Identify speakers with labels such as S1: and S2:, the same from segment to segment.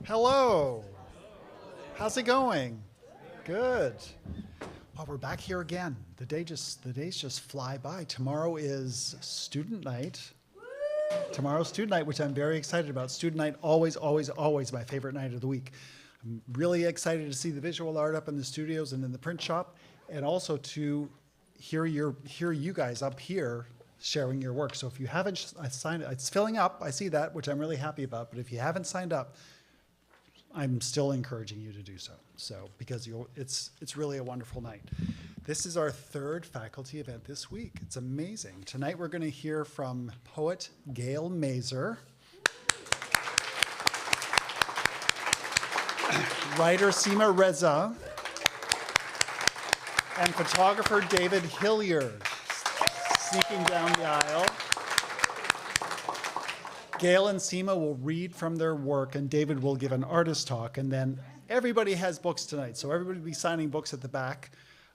S1: Hello. How's it going? Good. Well, we're back here again. The days just fly by. Tomorrow is student night. Tomorrow's student night, which I'm very excited about. Student night, always, always, always my favorite night of the week. I'm really excited to see the visual art up in the studios and in the print shop, and also to hear you guys up here sharing your work. So if you haven't signed, it's filling up. I see that, which I'm really happy about. But if you haven't signed up, I'm still encouraging you to do so. So because it's really a wonderful night. This is our third faculty event this week. It's amazing. Tonight we're going to hear from poet Gail Mazur, writer Seema Reza, and photographer David Hilliard, sneaking down the aisle. Gail and Seema will read from their work, and David will give an artist talk, and then everybody has books tonight, so everybody will be signing books at the back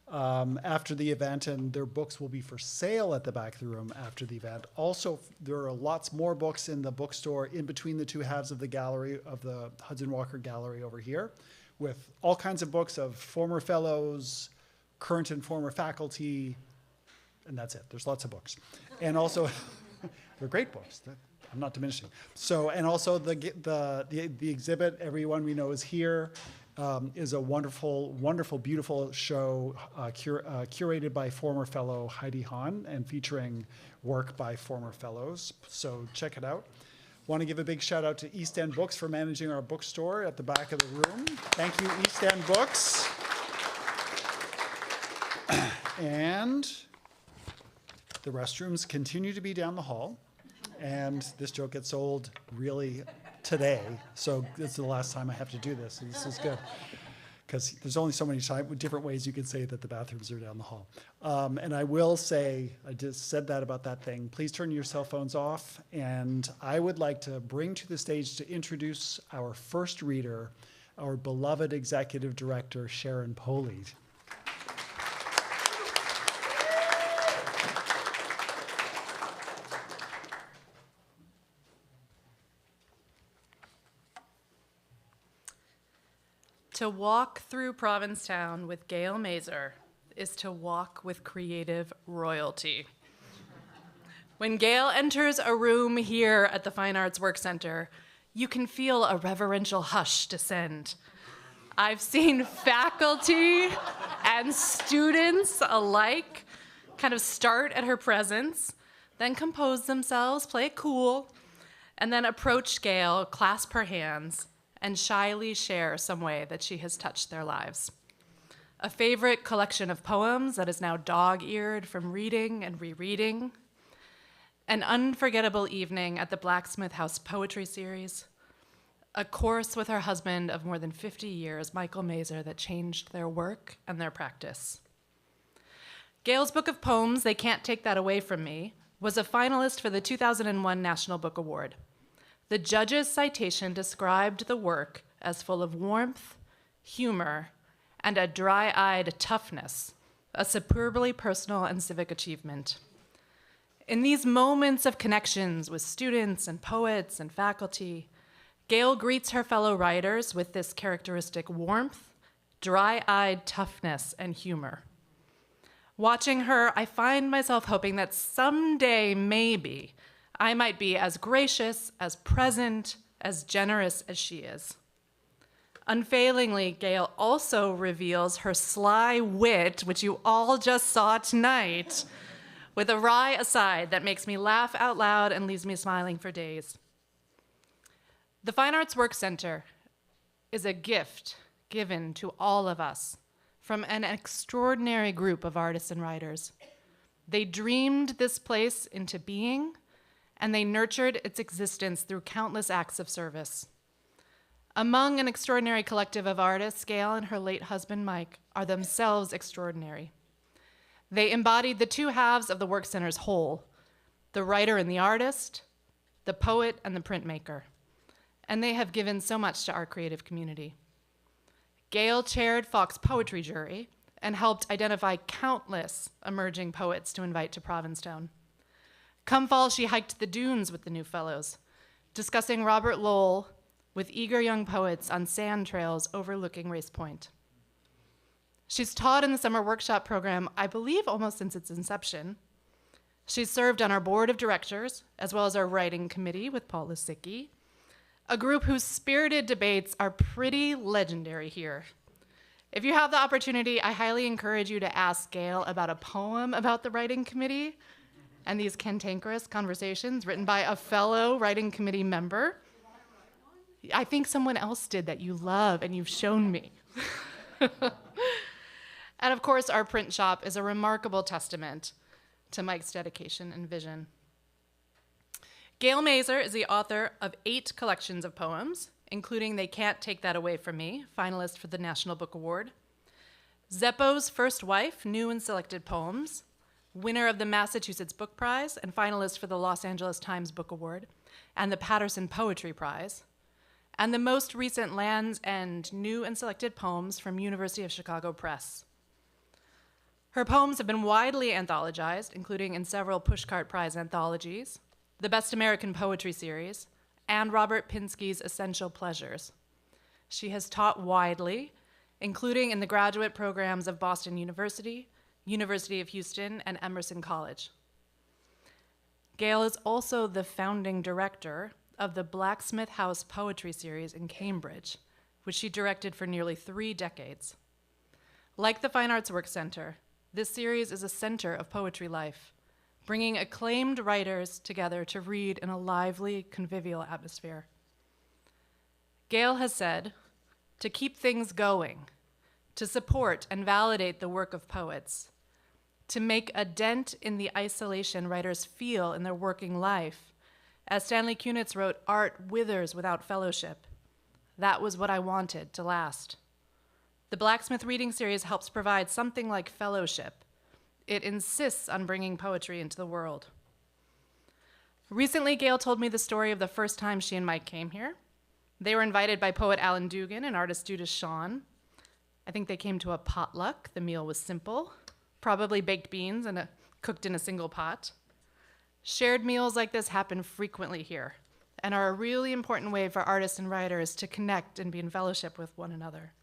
S1: after the event, and their books will be for sale at the back of the room after the event. Also, there are lots more books in the bookstore in between the two halves of the gallery, of the Hudson Walker Gallery over here, with all kinds of books of former fellows, current and former faculty, and that's it. There's lots of books. And also, they're great books. I'm not diminishing. So, and also the exhibit, Everyone We Know Is Here, is a wonderful, wonderful, beautiful show curated by former fellow Heidi Hahn and featuring work by former fellows. So check it out. Want to give a big shout out to East End Books for managing our bookstore at the back of the room. Thank you, East End Books. And the restrooms continue to be down the hall. And this joke gets sold really today, so this is the last time I have to do this, and this is good. Because there's only so many different ways you can say that the bathrooms are down the hall. And I will say, I just said that about that thing, please turn your cell phones off, and I would like to bring to the stage to introduce our first reader, our beloved executive director, Sharon Poley.
S2: To walk through Provincetown with Gail Mazur is to walk with creative royalty. When Gail enters a room here at the Fine Arts Work Center, you can feel a reverential hush descend. I've seen faculty and students alike kind of start at her presence, then compose themselves, play it cool, and then approach Gail, clasp her hands, and shyly share some way that she has touched their lives. A favorite collection of poems that is now dog-eared from reading and rereading. An unforgettable evening at the Blacksmith House Poetry Series. A course with her husband of more than 50 years, Michael Mazur, that changed their work and their practice. Gail's book of poems, They Can't Take That Away From Me, was a finalist for the 2001 National Book Award. The judge's citation described the work as full of warmth, humor, and a dry-eyed toughness, a superbly personal and civic achievement. In these moments of connections with students and poets and faculty, Gail greets her fellow writers with this characteristic warmth, dry-eyed toughness, and humor. Watching her, I find myself hoping that someday, maybe, I might be as gracious, as present, as generous as she is. Unfailingly, Gail also reveals her sly wit, which you all just saw tonight, with a wry aside that makes me laugh out loud and leaves me smiling for days. The Fine Arts Work Center is a gift given to all of us from an extraordinary group of artists and writers. They dreamed this place into being, and they nurtured its existence through countless acts of service. Among an extraordinary collective of artists, Gail and her late husband, Mike, are themselves extraordinary. They embodied the two halves of the Work Center's whole, the writer and the artist, the poet and the printmaker, and they have given so much to our creative community. Gail chaired Fox Poetry Jury and helped identify countless emerging poets to invite to Provincetown. Come fall, she hiked the dunes with the new fellows, discussing Robert Lowell, with eager young poets on sand trails overlooking Race Point. She's taught in the summer workshop program, I believe, almost since its inception. She's served on our board of directors, as well as our writing committee with Paul Lisicki, a group whose spirited debates are pretty legendary here. If you have the opportunity, I highly encourage you to ask Gail about a poem about the writing committee and these cantankerous conversations written by a fellow writing committee member. I think someone else did that you love and you've shown me. And of course, our print shop is a remarkable testament to Mike's dedication and vision. Gail Mazur is the author of 8 collections of poems, including They Can't Take That Away From Me, finalist for the National Book Award, Zeppo's First Wife, New and Selected Poems, winner of the Massachusetts Book Prize and finalist for the Los Angeles Times Book Award and the Patterson Poetry Prize, and the most recent Land's End New and Selected Poems from University of Chicago Press. Her poems have been widely anthologized, including in several Pushcart Prize anthologies, the Best American Poetry Series, and Robert Pinsky's Essential Pleasures. She has taught widely, including in the graduate programs of Boston University, University of Houston, and Emerson College. Gail is also the founding director of the Blacksmith House Poetry Series in Cambridge, which she directed for nearly 3 decades. Like the Fine Arts Work Center, this series is a center of poetry life, bringing acclaimed writers together to read in a lively, convivial atmosphere. Gail has said, to keep things going, to support and validate the work of poets, to make a dent in the isolation writers feel in their working life. As Stanley Kunitz wrote, art withers without fellowship. That was what I wanted to last. The Blacksmith Reading Series helps provide something like fellowship. It insists on bringing poetry into the world. Recently, Gail told me the story of the first time she and Mike came here. They were invited by poet Alan Dugan and artist Judith Shawn. I think they came to a potluck. The meal was simple, probably baked beans and cooked in a single pot. Shared meals like this happen frequently here and are a really important way for artists and writers to connect and be in fellowship with one another.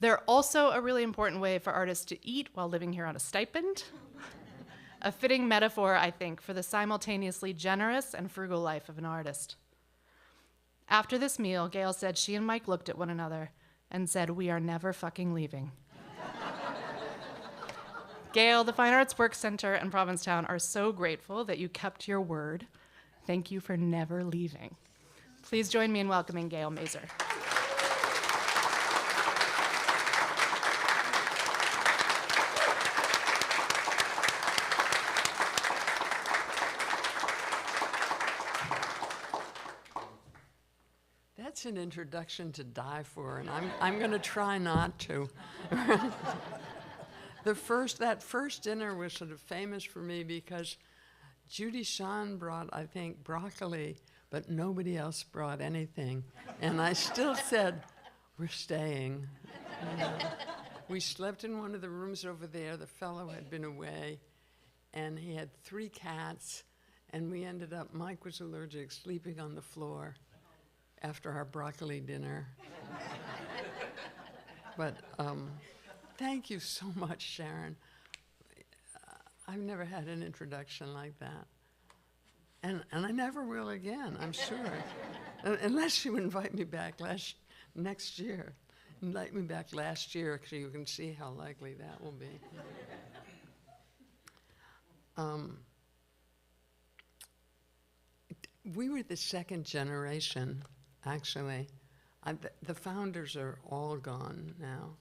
S2: They're also a really important way for artists to eat while living here on a stipend. A fitting metaphor, I think, for the simultaneously generous and frugal life of an artist. After this meal, Gail said she and Mike looked at one another and said, "We are never fucking leaving." Gail, the Fine Arts Work Center and Provincetown are so grateful that you kept your word. Thank you for never leaving. Please join me in welcoming Gail Mazur.
S3: That's an introduction to die for, and I'm going to try not to. That first dinner was sort of famous for me because Judy Shawn brought, I think, broccoli, but nobody else brought anything. And I still said, we're staying. We slept in one of the rooms over there. The fellow had been away, and he had 3 cats, and we ended up, Mike was allergic, sleeping on the floor after our broccoli dinner. But thank you so much, Sharon. I've never had an introduction like that. And I never will again, I'm sure. Unless you invite me back next year. Invite me back last year so you can see how likely that will be. We were the second generation, actually. The founders are all gone now.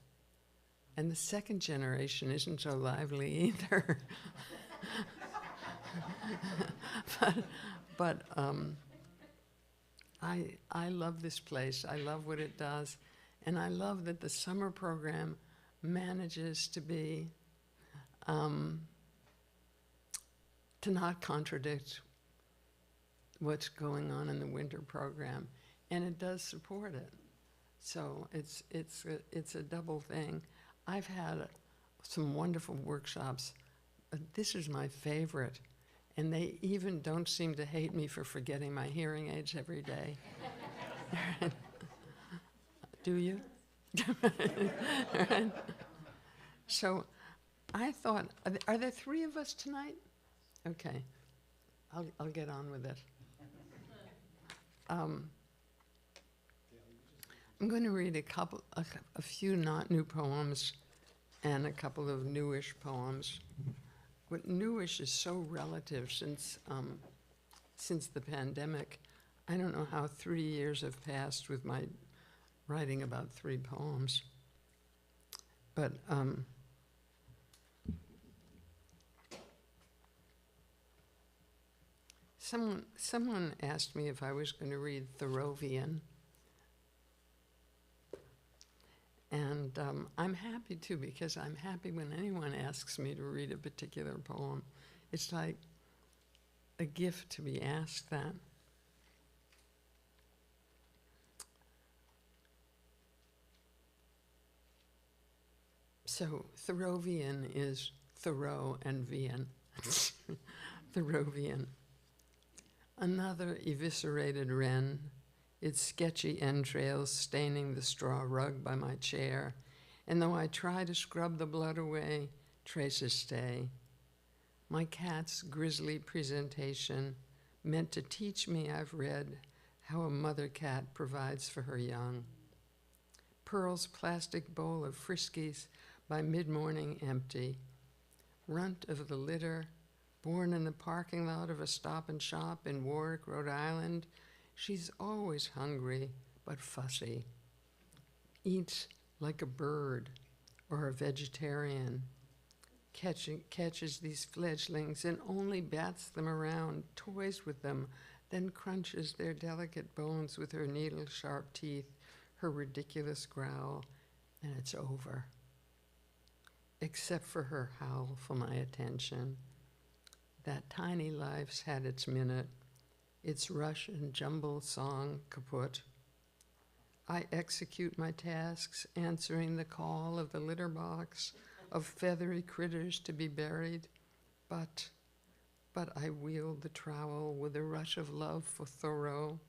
S3: And the second generation isn't so lively either. but I love this place. I love what it does. And I love that the summer program manages to be, to not contradict what's going on in the winter program. And it does support it. So it's a double thing. I've had some wonderful workshops. This is my favorite. And they even don't seem to hate me for forgetting my hearing aids every day. Do you? All right. So I thought, are there 3 of us tonight? Okay. I'll get on with it. I'm going to read a few not new poems and a couple of newish poems. What newish is so relative since the pandemic. I don't know how 3 years have passed with my writing about 3 poems. But someone asked me if I was going to read Thoreauvian. And I'm happy to, because I'm happy when anyone asks me to read a particular poem. It's like a gift to be asked that. So Thoreauvian is Thoreau and Vian. Thoreauvian. Another eviscerated wren, its sketchy entrails staining the straw rug by my chair, and though I try to scrub the blood away, traces stay. My cat's grisly presentation, meant to teach me, I've read, how a mother cat provides for her young. Pearl's plastic bowl of Friskies by mid-morning empty. Runt of the litter, born in the parking lot of a Stop and Shop in Warwick, Rhode Island, she's always hungry but fussy. Eats like a bird or a vegetarian. Catches these fledglings and only bats them around, toys with them, then crunches their delicate bones with her needle-sharp teeth, her ridiculous growl, and it's over. Except for her howl for my attention. That tiny life's had its minute, its rush and jumble song kaput. I execute my tasks, answering the call of the litter box, of feathery critters to be buried, but I wield the trowel with a rush of love for Thoreau,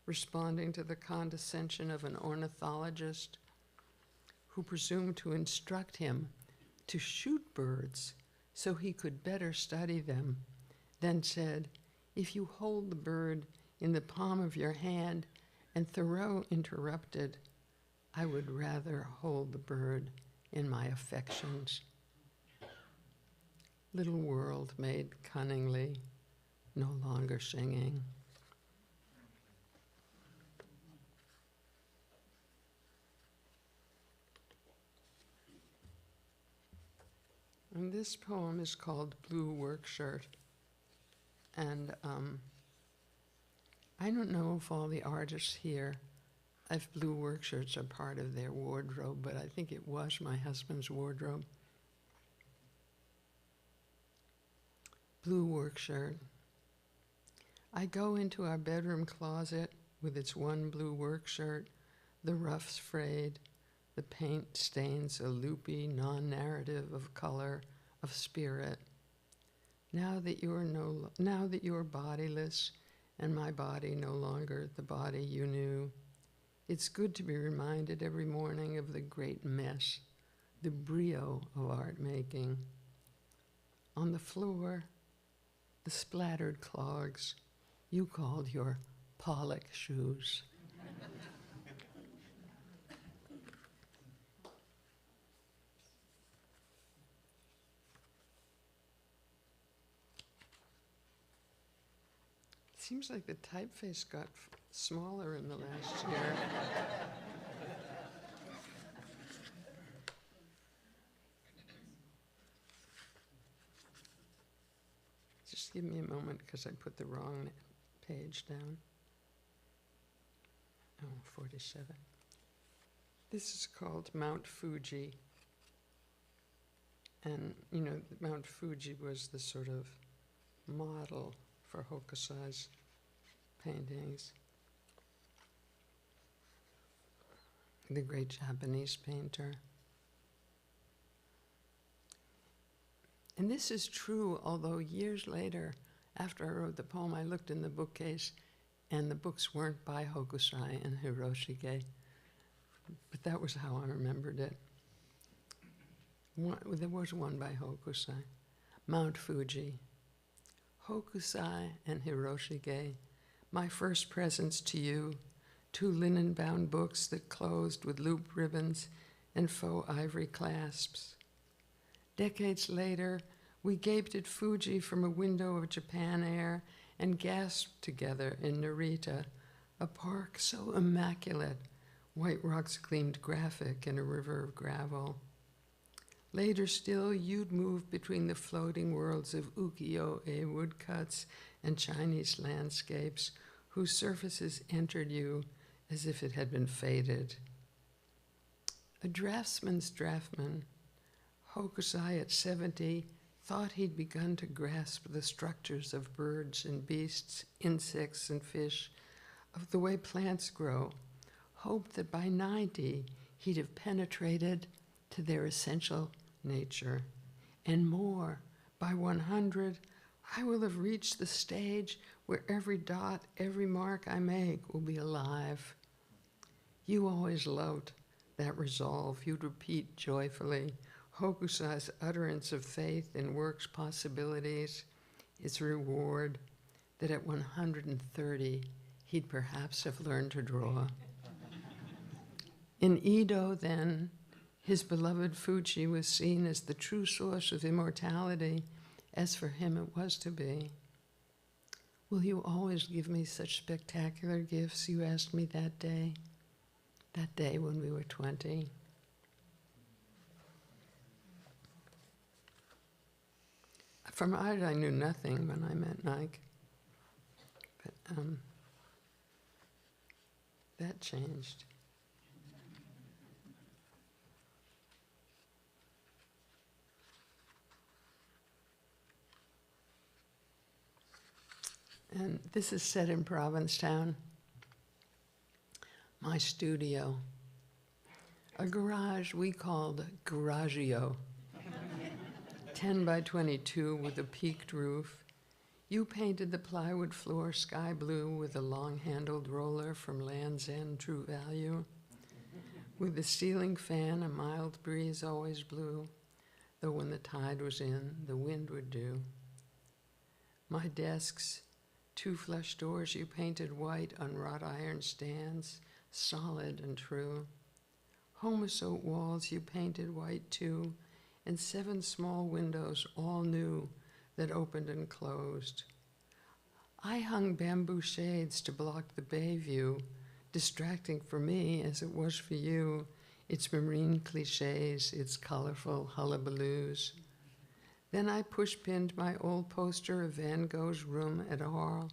S3: responding to the condescension of an ornithologist who presumed to instruct him to shoot birds so he could better study them, then said, "If you hold the bird in the palm of your hand," and Thoreau interrupted, "I would rather hold the bird in my affections." Little world made cunningly, no longer singing. And this poem is called Blue Work Shirt. And I don't know if all the artists here, if blue work shirts are part of their wardrobe, but I think it was my husband's wardrobe. Blue work shirt. I go into our bedroom closet with its one blue work shirt, the ruffs frayed, the paint stains a loopy non-narrative of color, of spirit. Now that you are bodiless, and my body no longer the body you knew, it's good to be reminded every morning of the great mess, the brio of art making. On the floor, the splattered clogs you called your Pollock shoes. Seems like the typeface got smaller in the last year. Just give me a moment because I put the wrong page down. Oh, 47. This is called Mount Fuji. And, you know, Mount Fuji was the sort of model for Hokusai's paintings. The great Japanese painter. And this is true, although years later, after I wrote the poem, I looked in the bookcase and the books weren't by Hokusai and Hiroshige, but that was how I remembered it. There was one by Hokusai. Mount Fuji. Hokusai and Hiroshige, my first presents to you, 2 linen-bound books that closed with loop ribbons and faux ivory clasps. Decades later, we gaped at Fuji from a window of Japan Air and gasped together in Narita, a park so immaculate, white rocks gleamed graphic in a river of gravel. Later still, you'd move between the floating worlds of ukiyo-e woodcuts and Chinese landscapes whose surfaces entered you as if it had been faded. A draftsman's draftman, Hokusai at 70, thought he'd begun to grasp the structures of birds and beasts, insects and fish, of the way plants grow, hoped that by 90 he'd have penetrated to their essential nature. And more, by 100, I will have reached the stage where every dot, every mark I make will be alive. You always loved that resolve. You'd repeat joyfully Hokusai's utterance of faith in work's possibilities, its reward, that at 130 he'd perhaps have learned to draw. In Edo, then, his beloved Fuji was seen as the true source of immortality, as for him it was to be. Will you always give me such spectacular gifts, you asked me that day when we were 20. From art, I knew nothing when I met Nike, but that changed. And this is set in Provincetown, my studio, a garage we called Garagio, 10 by 22 with a peaked roof. You painted the plywood floor sky blue with a long-handled roller from Land's End True Value. With the ceiling fan, a mild breeze always blew, though when the tide was in, the wind would do. My desks, 2 flush doors you painted white on wrought iron stands, solid and true. Homosote walls you painted white too, and 7 small windows, all new, that opened and closed. I hung bamboo shades to block the bay view, distracting for me as it was for you, its marine cliches, its colorful hullabaloos. Then I push-pinned my old poster of Van Gogh's room at Arles,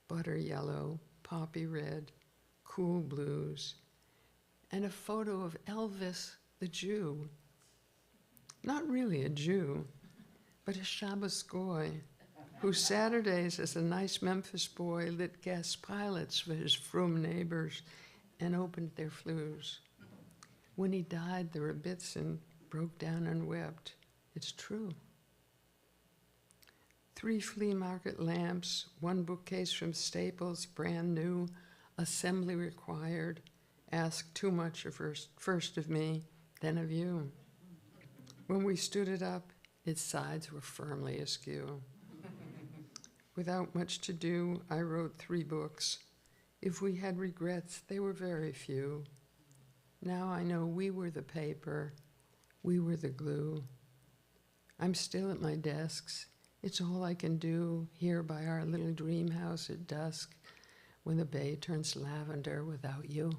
S3: butter yellow, poppy red, cool blues, and a photo of Elvis the Jew. Not really a Jew, but a Shabbos goy, who Saturdays as a nice Memphis boy lit gas pilots for his frum neighbors and opened their flues. When he died, the Rebbitzin broke down and wept. It's true. 3 flea market lamps, 1 bookcase from Staples, brand new, assembly required, asked too much first of me, then of you. When we stood it up, its sides were firmly askew. Without much to do, I wrote 3 books. If we had regrets, they were very few. Now I know we were the paper, we were the glue. I'm still at my desks. It's all I can do here by our little dream house at dusk when the bay turns lavender without you.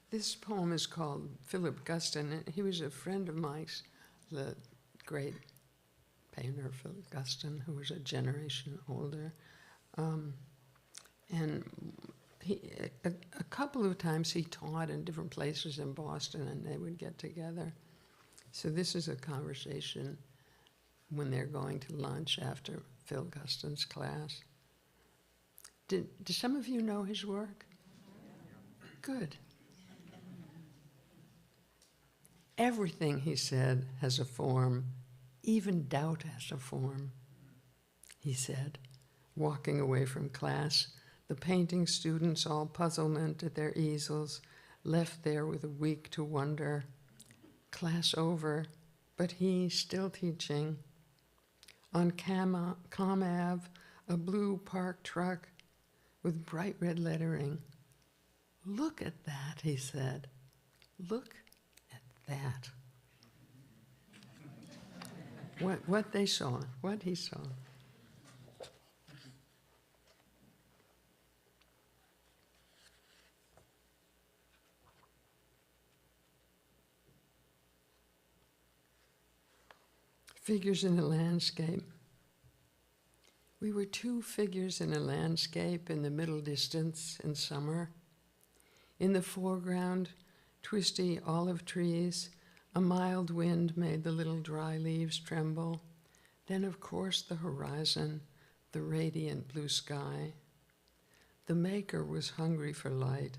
S3: This poem is called Philip Gustin, and he was a friend of Mike's, the great painter Philip Gustin, who was a generation older. And a couple of times he taught in different places in Boston, and they would get together. So this is a conversation when they're going to lunch after Phil Gustin's class. Do some of you know his work? Good. Everything, he said, has a form. Even doubt has a form, he said, walking away from class, the painting students all puzzlement at their easels, left there with a week to wonder. Class over, but he still teaching. On Com Ave, a blue parked truck with bright red lettering. Look at that, he said. Look at that. What they saw, what he saw. Figures in a landscape. We were two figures in a landscape in the middle distance in summer. In the foreground, twisty olive trees, a mild wind made the little dry leaves tremble. Then, of course, the horizon, the radiant blue sky. The maker was hungry for light.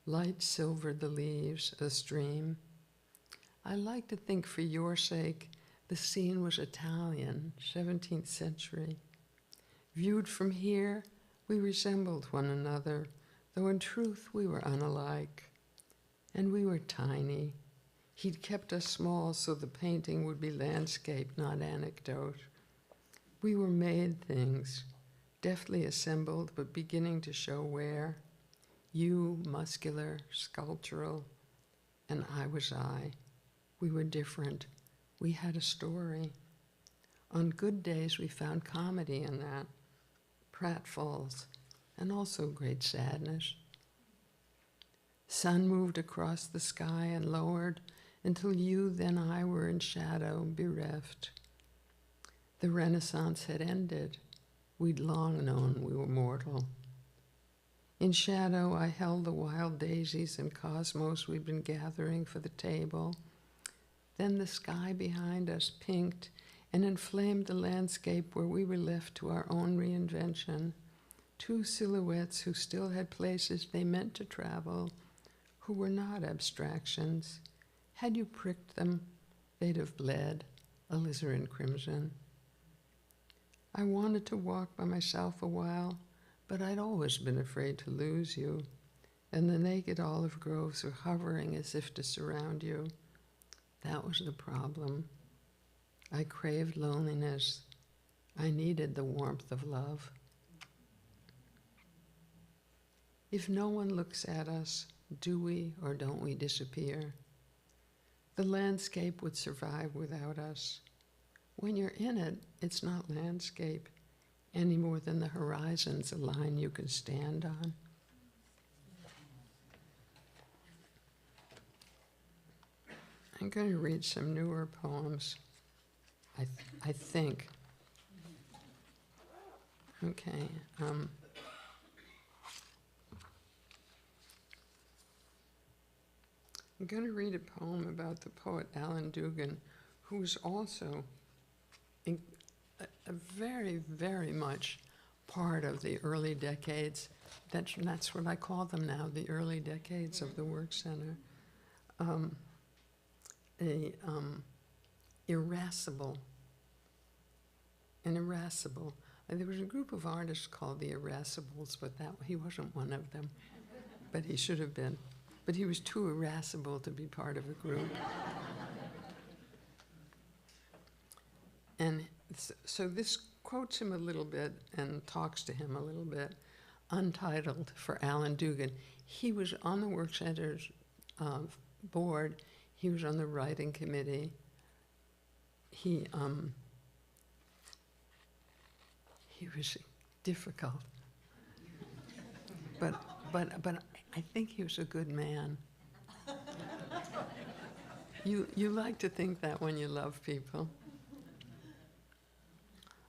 S3: Light silvered the leaves, a stream. I like to think for your sake the scene was Italian, 17th century. Viewed from here, we resembled one another, though in truth we were unalike. And we were tiny. He'd kept us small so the painting would be landscape, not anecdote. We were made things, deftly assembled, but beginning to show wear. You, muscular, sculptural, and I was I. We were different. We had a story. On good days, we found comedy in that, pratfalls, and also great sadness. Sun moved across the sky and lowered until you, then I were in shadow, bereft. The Renaissance had ended. We'd long known we were mortal. In shadow, I held the wild daisies and cosmos we'd been gathering for the table. Then the sky behind us pinked and inflamed the landscape where we were left to our own reinvention. Two silhouettes who still had places they meant to travel, who were not abstractions. Had you pricked them, they'd have bled, alizarin crimson. I wanted to walk by myself a while, but I'd always been afraid to lose you, and the naked olive groves were hovering as if to surround you. That was the problem. I craved loneliness. I needed the warmth of love. If no one looks at us, do we or don't we disappear? The landscape would survive without us. When you're in it, it's not landscape any more than the horizon's a line you can stand on. I'm going to read some newer poems, I think. Okay. I'm going to read a poem about the poet Alan Dugan, who's also a very, very much part of the early decades. That's what I call them now, the early decades of the Work Center. Irascible. There was a group of artists called the Irascibles, but he wasn't one of them. But he should have been. But he was too irascible to be part of a group. And so this quotes him a little bit and talks to him a little bit. Untitled for Alan Dugan. He was on the Work Center's board. He was on the writing committee. He was difficult, but I think he was a good man. You like to think that when you love people.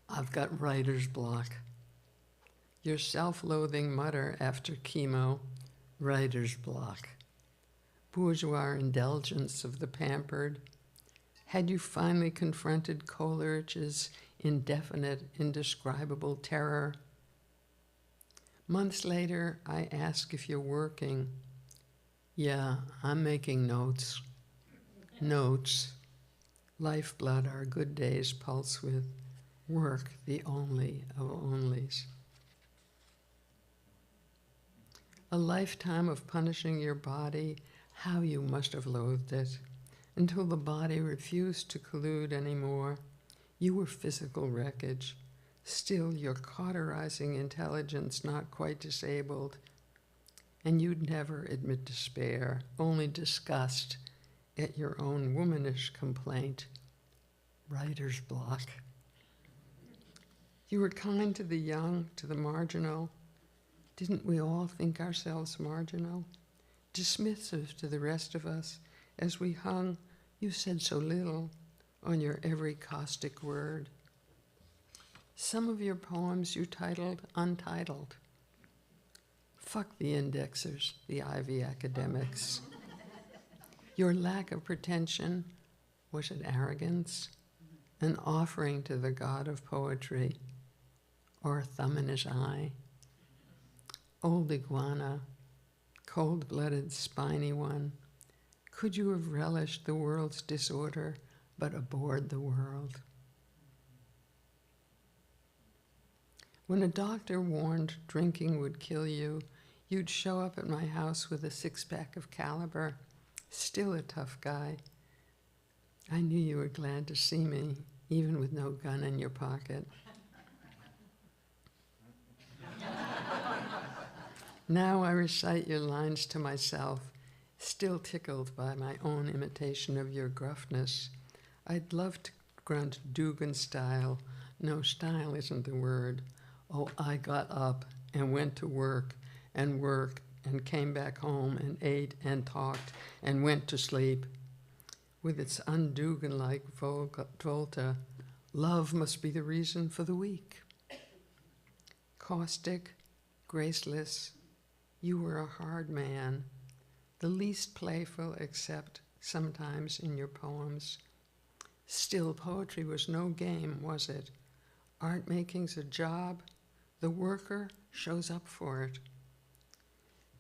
S3: I've got writer's block. Your self-loathing mutter after chemo, writer's block. Bourgeois indulgence of the pampered. Had you finally confronted Coleridge's indefinite, indescribable terror? Months later, I ask if you're working. Yeah, I'm making notes. notes, lifeblood our good days pulse with, work the only of onlys. A lifetime of punishing your body, how you must have loathed it, until the body refused to collude anymore. You were physical wreckage, still your cauterizing intelligence not quite disabled, and you'd never admit despair, only disgust at your own womanish complaint, writer's block. You were kind to the young, to the marginal. Didn't we all think ourselves marginal? Dismissive to the rest of us as we hung, you said so little, on your every caustic word. Some of your poems you titled Untitled. Fuck the indexers, the Ivy academics. Your lack of pretension, was it arrogance? An offering to the god of poetry, or a thumb in his eye? Old iguana, cold-blooded, spiny one, could you have relished the world's disorder but abhorred the world? When a doctor warned drinking would kill you, you'd show up at my house with a six-pack of Caliber, still a tough guy. I knew you were glad to see me, even with no gun in your pocket. Now I recite your lines to myself, still tickled by my own imitation of your gruffness. I'd love to grunt Dugan style. No, style isn't the word. Oh, I got up and went to work and worked and came back home and ate and talked and went to sleep. With its un-Dugan-like volta, love must be the reason for the week. Caustic, graceless, you were a hard man, the least playful except sometimes in your poems. Still, poetry was no game, was it? Art making's a job. The worker shows up for it.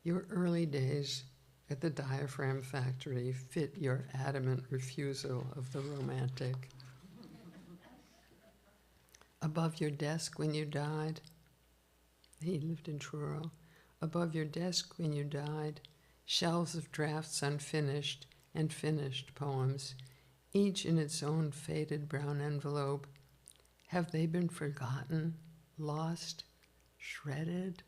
S3: Your early days at the diaphragm factory fit your adamant refusal of the romantic. Above your desk when you died, he lived in Truro. Above your desk when you died, shelves of drafts unfinished and finished poems, each in its own faded brown envelope. Have they been forgotten, lost, shredded?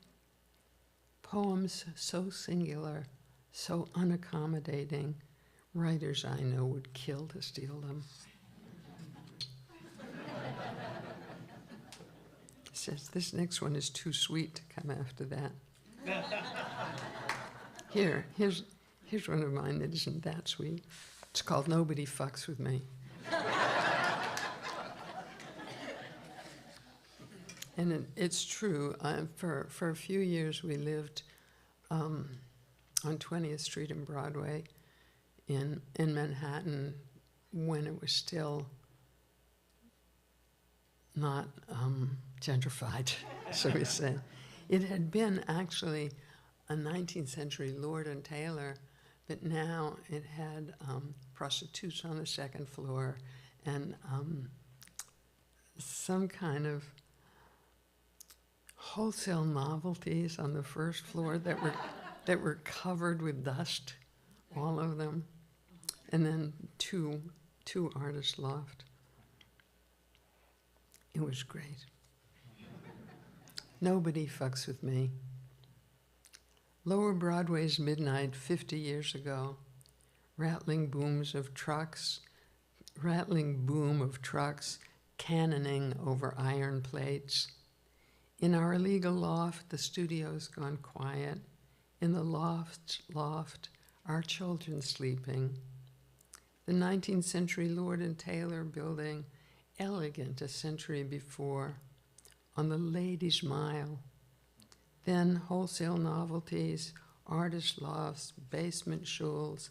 S3: Poems so singular, so unaccommodating, writers I know would kill to steal them. Says this next one is too sweet to come after that. Here's one of mine that isn't that sweet. It's called Nobody Fucks With Me. And it's true. For a few years we lived on 20th Street and Broadway in Manhattan when it was still not gentrified, so we say. It had been actually a 19th century Lord and Taylor, but now it had prostitutes on the second floor and some kind of wholesale novelties on the first floor that were covered with dust, all of them, and then two artist loft. It was great. Nobody fucks with me. Lower Broadway's midnight 50 years ago, rattling boom of trucks cannoning over iron plates. In our illegal loft, the studio's gone quiet. In the loft, our children sleeping. The 19th century Lord and Taylor building, elegant a century before, on the Ladies' Mile. Then wholesale novelties, artist lofts, basement shuls,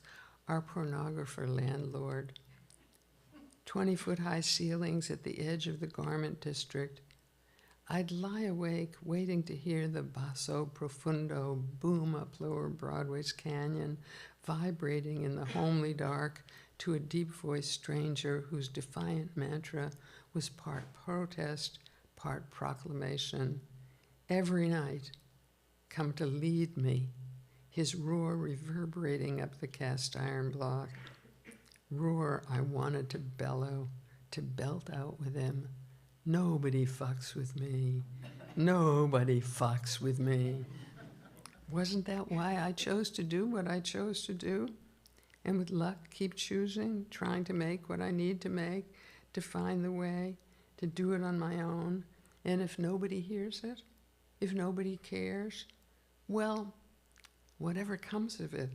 S3: our pornographer landlord. 20-foot high ceilings at the edge of the garment district. I'd lie awake waiting to hear the basso profundo boom up Lower Broadway's canyon, vibrating in the homely dark to a deep-voiced stranger whose defiant mantra was part protest, part proclamation. Every night, come to lead me, his roar reverberating up the cast iron block. Roar I wanted to bellow, to belt out with him. Nobody fucks with me. Nobody fucks with me. Wasn't that why I chose to do what I chose to do? And with luck, keep choosing, trying to make what I need to make, to find the way, to do it on my own. And if nobody hears it, if nobody cares, well, whatever comes of it,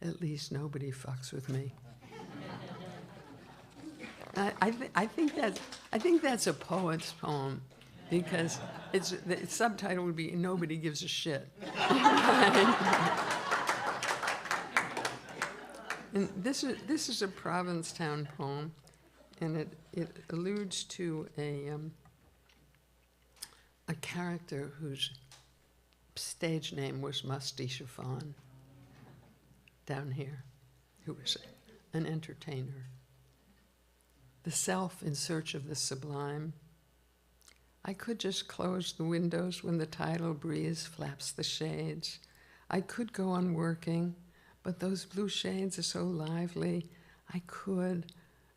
S3: at least nobody fucks with me. I think that's a poet's poem, because the subtitle would be "Nobody Gives a Shit." And this is a Provincetown poem, and it alludes to a character whose stage name was Musty Chiffon down here, who was an entertainer. The self in search of the sublime. I could just close the windows when the tidal breeze flaps the shades. I could go on working, but those blue shades are so lively. I could,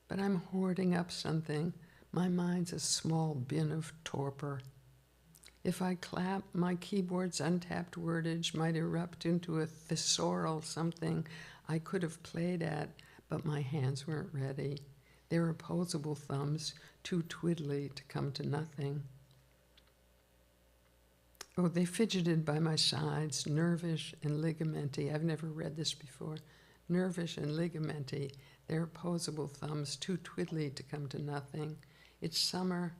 S3: but I'm hoarding up something. My mind's a small bin of torpor. If I clap, my keyboard's untapped wordage might erupt into a thesaurus, something I could have played at, but my hands weren't ready. Their opposable thumbs, too twiddly to come to nothing. Oh, they fidgeted by my sides, nervish and ligamenty. I've never read this before. Nervish and ligamenty, their opposable thumbs, too twiddly to come to nothing. It's summer.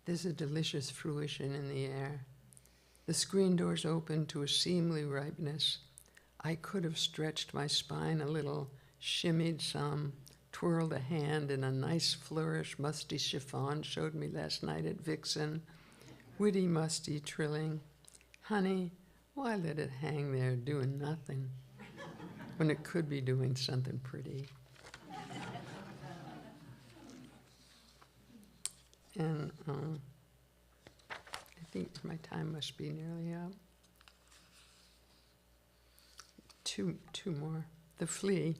S3: There's a delicious fruition in the air. The screen doors open to a seemly ripeness. I could have stretched my spine a little, shimmied some, twirled a hand in a nice flourish Musty Chiffon showed me last night at Vixen. Witty Musty trilling, honey, why let it hang there doing nothing when it could be doing something pretty? And I think my time must be nearly up. Two more. The flea.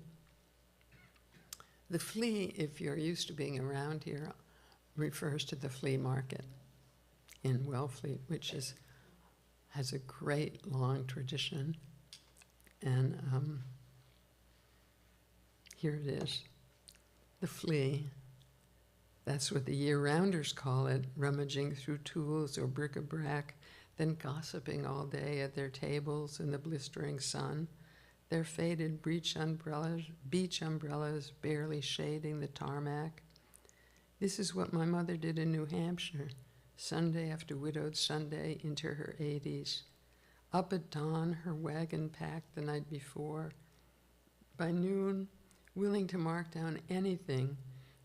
S3: The flea, if you're used to being around here, refers to the flea market in Wellfleet, which has a great long tradition. And here it is. The flea. That's what the year-rounders call it, rummaging through tools or bric-a-brac, then gossiping all day at their tables in the blistering sun, their faded beach umbrellas barely shading the tarmac. This is what my mother did in New Hampshire, Sunday after widowed Sunday into her 80s. Up at dawn, her wagon packed the night before. By noon, willing to mark down anything,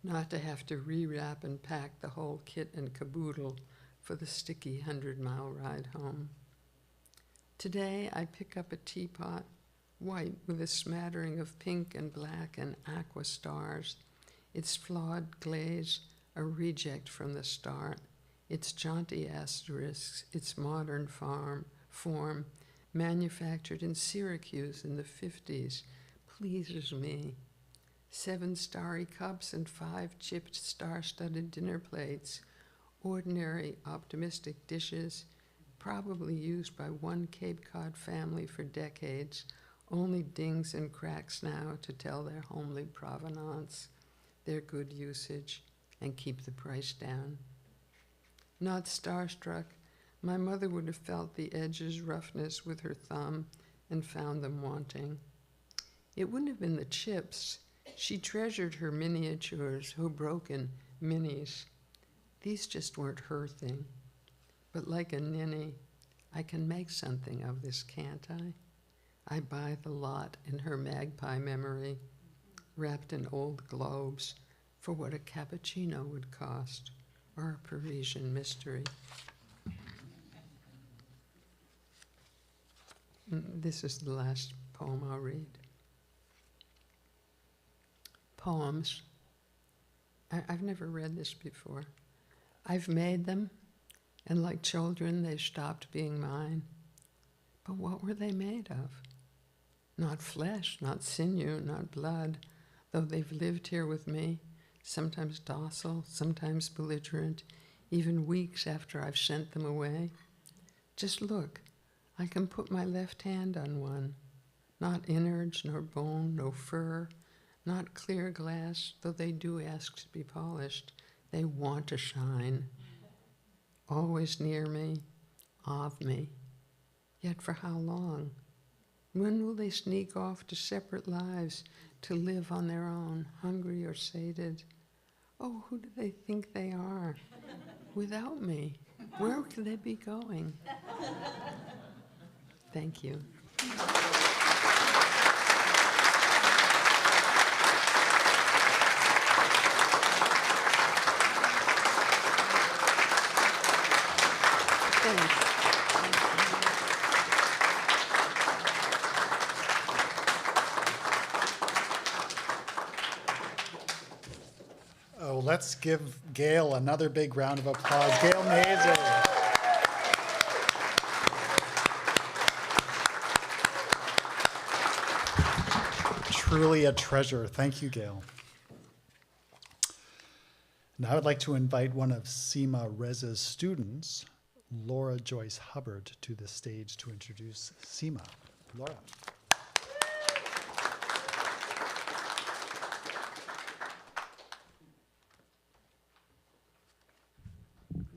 S3: not to have to rewrap and pack the whole kit and caboodle for the sticky 100-mile ride home. Today, I pick up a teapot, white with a smattering of pink and black and aqua stars, its flawed glaze a reject from the start, its jaunty asterisks, its modern form, manufactured in Syracuse in the 50s, pleases me. 7 starry cups and 5 chipped star-studded dinner plates, ordinary optimistic dishes, probably used by one Cape Cod family for decades, only dings and cracks now to tell their homely provenance, their good usage, and keep the price down. Not starstruck, my mother would have felt the edges' roughness with her thumb and found them wanting. It wouldn't have been the chips. She treasured her miniatures, her broken minis. These just weren't her thing. But like a ninny, I can make something of this, can't I? I buy the lot in her magpie memory, wrapped in old globes, for what a cappuccino would cost, or a Parisian mystery. This is the last poem I'll read. poems. I've never read this before. I've made them, and like children, they stopped being mine. But what were they made of? Not flesh, not sinew, not blood, though they've lived here with me, sometimes docile, sometimes belligerent, even weeks after I've sent them away. Just look, I can put my left hand on one. Not innards, nor bone, no fur, not clear glass, though they do ask to be polished. They want to shine. Always near me, of me. Yet for how long? When will they sneak off to separate lives, to live on their own, hungry or sated? Oh, who do they think they are? Without me, where could they be going? Thank you. Thanks.
S1: Oh, let's give Gail another big round of applause. Gail Mazur. Truly a treasure. Thank you, Gail. Now I'd like to invite one of Seema Reza's students, Laura Joyce Hubbard, to the stage to introduce Seema. Laura.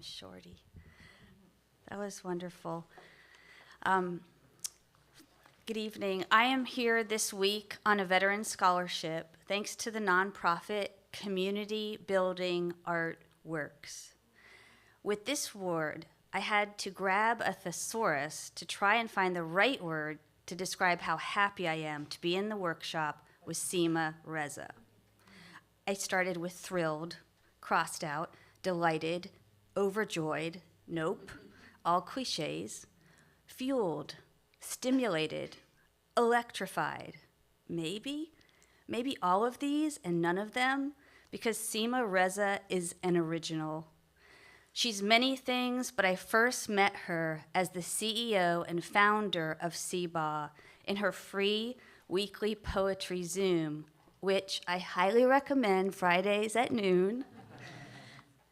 S4: Shorty. That was wonderful. Good evening. I am here this week on a veteran scholarship thanks to the nonprofit Community Building Art Works. With this word, I had to grab a thesaurus to try and find the right word to describe how happy I am to be in the workshop with Seema Reza. I started with thrilled, crossed out, delighted, overjoyed, nope, all cliches, fueled, stimulated, electrified, maybe all of these and none of them, because Seema Reza is an original. She's many things, but I first met her as the CEO and founder of CBA in her free weekly poetry Zoom, which I highly recommend Fridays at noon.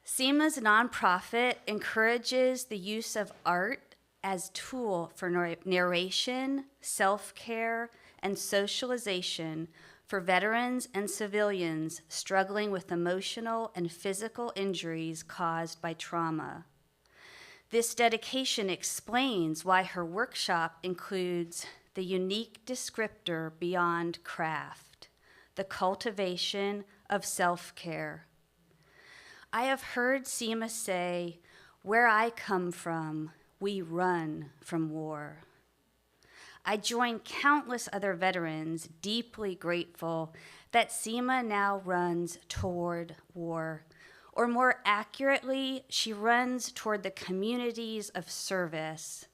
S4: Seema's nonprofit encourages the use of art as tool for narration, self-care, and socialization for veterans and civilians struggling with emotional and physical injuries caused by trauma. This dedication explains why her workshop includes the unique descriptor beyond craft, the cultivation of self-care. I have heard Seema say, "Where I come from, we run from war." I join countless other veterans deeply grateful that Seema now runs toward war, or more accurately, she runs toward the communities of service,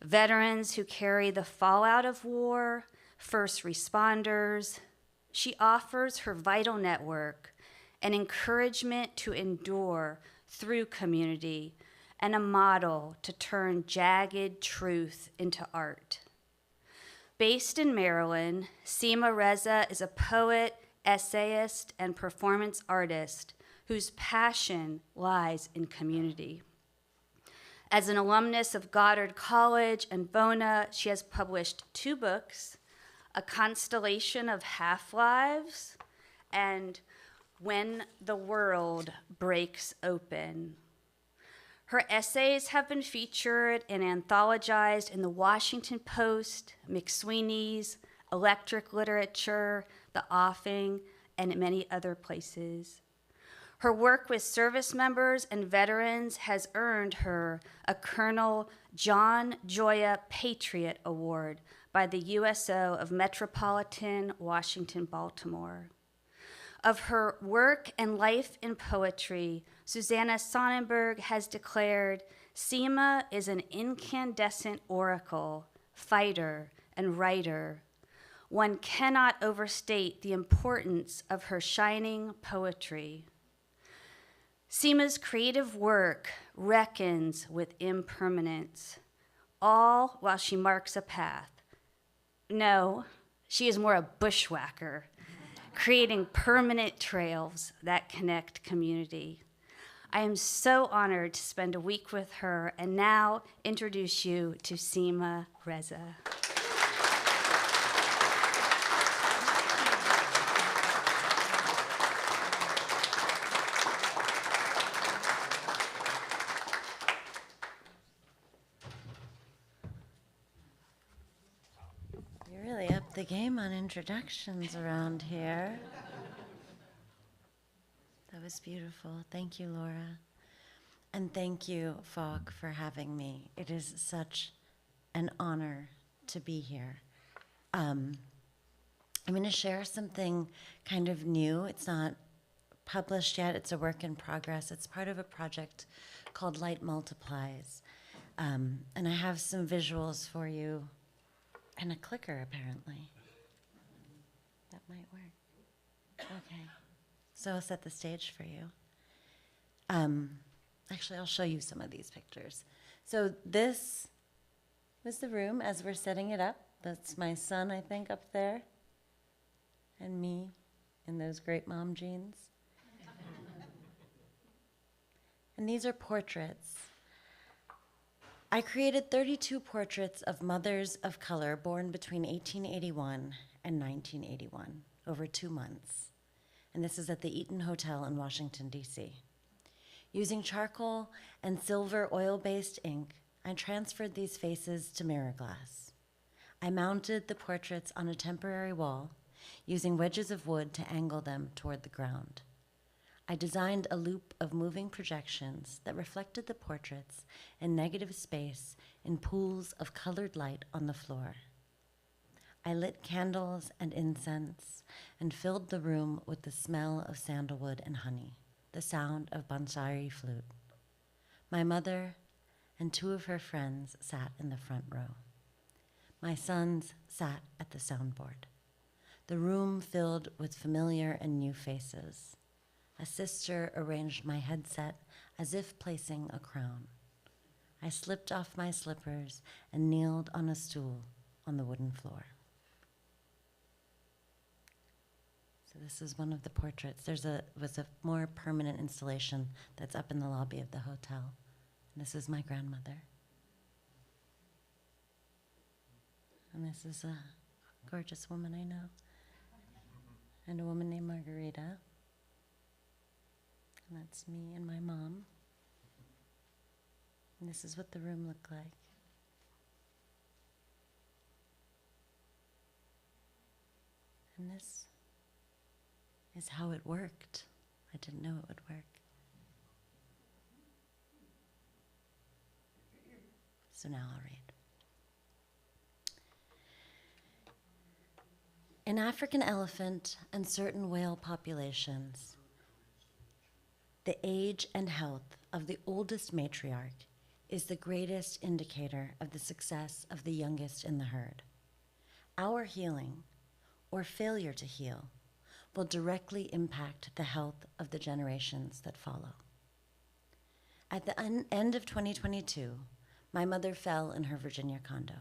S4: veterans who carry the fallout of war, first responders. She offers her vital network, an encouragement to endure through community, and a model to turn jagged truth into art. Based in Maryland, Seema Reza is a poet, essayist, and performance artist whose passion lies in community. As an alumnus of Goddard College and Bona, she has published 2 books, A Constellation of Half-Lives and When the World Breaks Open. Her essays have been featured and anthologized in the Washington Post, McSweeney's, Electric Literature, The Offing, and many other places. Her work with service members and veterans has earned her a Colonel John Joya Patriot Award by the USO of Metropolitan Washington, Baltimore. Of her work and life in poetry, Susanna Sonnenberg has declared, "Seema is an incandescent oracle, fighter, and writer, One cannot overstate the importance of her shining poetry. Seema's creative work reckons with impermanence, all while she marks a path. No, she is more a bushwhacker, creating permanent trails that connect community. I am so honored to spend a week with her and now introduce you to Seema Reza.
S5: You really upped the game on introductions around here. That was beautiful. Thank you, Laura. And thank you, Falk, for having me. It is such an honor to be here. I'm going to share something kind of new. It's not published yet. It's a work in progress. It's part of a project called Light Multiplies. And I have some visuals for you and a clicker, apparently. That might work. Okay. So I'll set the stage for you. Actually, I'll show you some of these pictures. So this was the room as we're setting it up. That's my son, I think, up there. And me in those great mom jeans. And these are portraits. I created 32 portraits of mothers of color born between 1881 and 1981 over 2 months. And this is at the Eaton Hotel in Washington, D.C. Using charcoal and silver oil-based ink, I transferred these faces to mirror glass. I mounted the portraits on a temporary wall, using wedges of wood to angle them toward the ground. I designed a loop of moving projections that reflected the portraits in negative space in pools of colored light on the floor. I lit candles and incense and filled the room with the smell of sandalwood and honey, the sound of bansari flute. My mother and 2 of her friends sat in the front row. My sons sat at the soundboard. The room filled with familiar and new faces. A sister arranged my headset as if placing a crown. I slipped off my slippers and kneeled on a stool on the wooden floor. So this is one of the portraits. Was a more permanent installation that's up in the lobby of the hotel. And this is my grandmother. And this is a gorgeous woman I know. And a woman named Margarita. And that's me and my mom. And this is what the room looked like. And this is how it worked. I didn't know it would work. So now I'll read. In African elephant and certain whale populations, the age and health of the oldest matriarch is the greatest indicator of the success of the youngest in the herd. Our healing, or failure to heal, will directly impact the health of the generations that follow. At the end of 2022, my mother fell in her Virginia condo.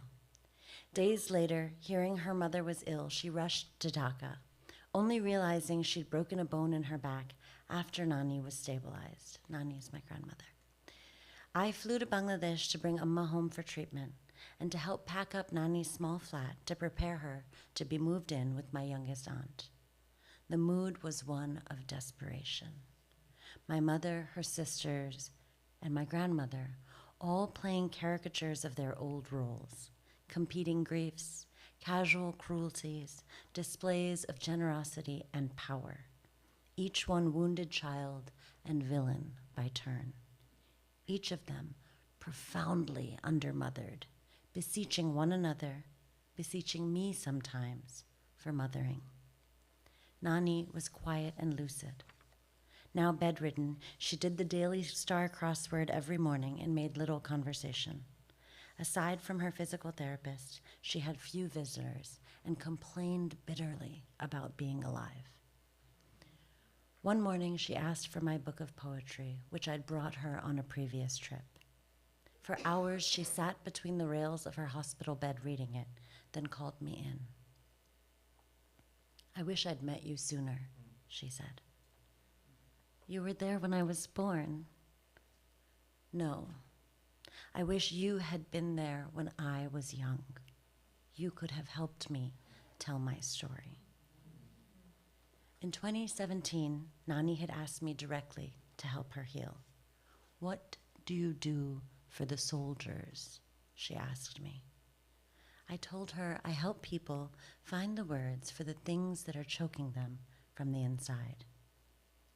S5: Days later, hearing her mother was ill, she rushed to Dhaka, only realizing she'd broken a bone in her back after Nani was stabilized. Nani is my grandmother. I flew to Bangladesh to bring Amma home for treatment and to help pack up Nani's small flat to prepare her to be moved in with my youngest aunt. The mood was one of desperation. My mother, her sisters, and my grandmother all playing caricatures of their old roles, competing griefs, casual cruelties, displays of generosity and power, each one wounded child and villain by turn, each of them profoundly undermothered, beseeching one another, beseeching me sometimes for mothering. Nani was quiet and lucid. Now bedridden, she did the daily star crossword every morning and made little conversation. Aside from her physical therapist, she had few visitors and complained bitterly about being alive. One morning, she asked for my book of poetry, which I'd brought her on a previous trip. For hours, she sat between the rails of her hospital bed reading it, then called me in. "I wish I'd met you sooner," she said. "You were there when I was born." "No. I wish you had been there when I was young. You could have helped me tell my story." In 2017, Nani had asked me directly to help her heal. "What do you do for the soldiers?" she asked me. I told her I help people find the words for the things that are choking them from the inside.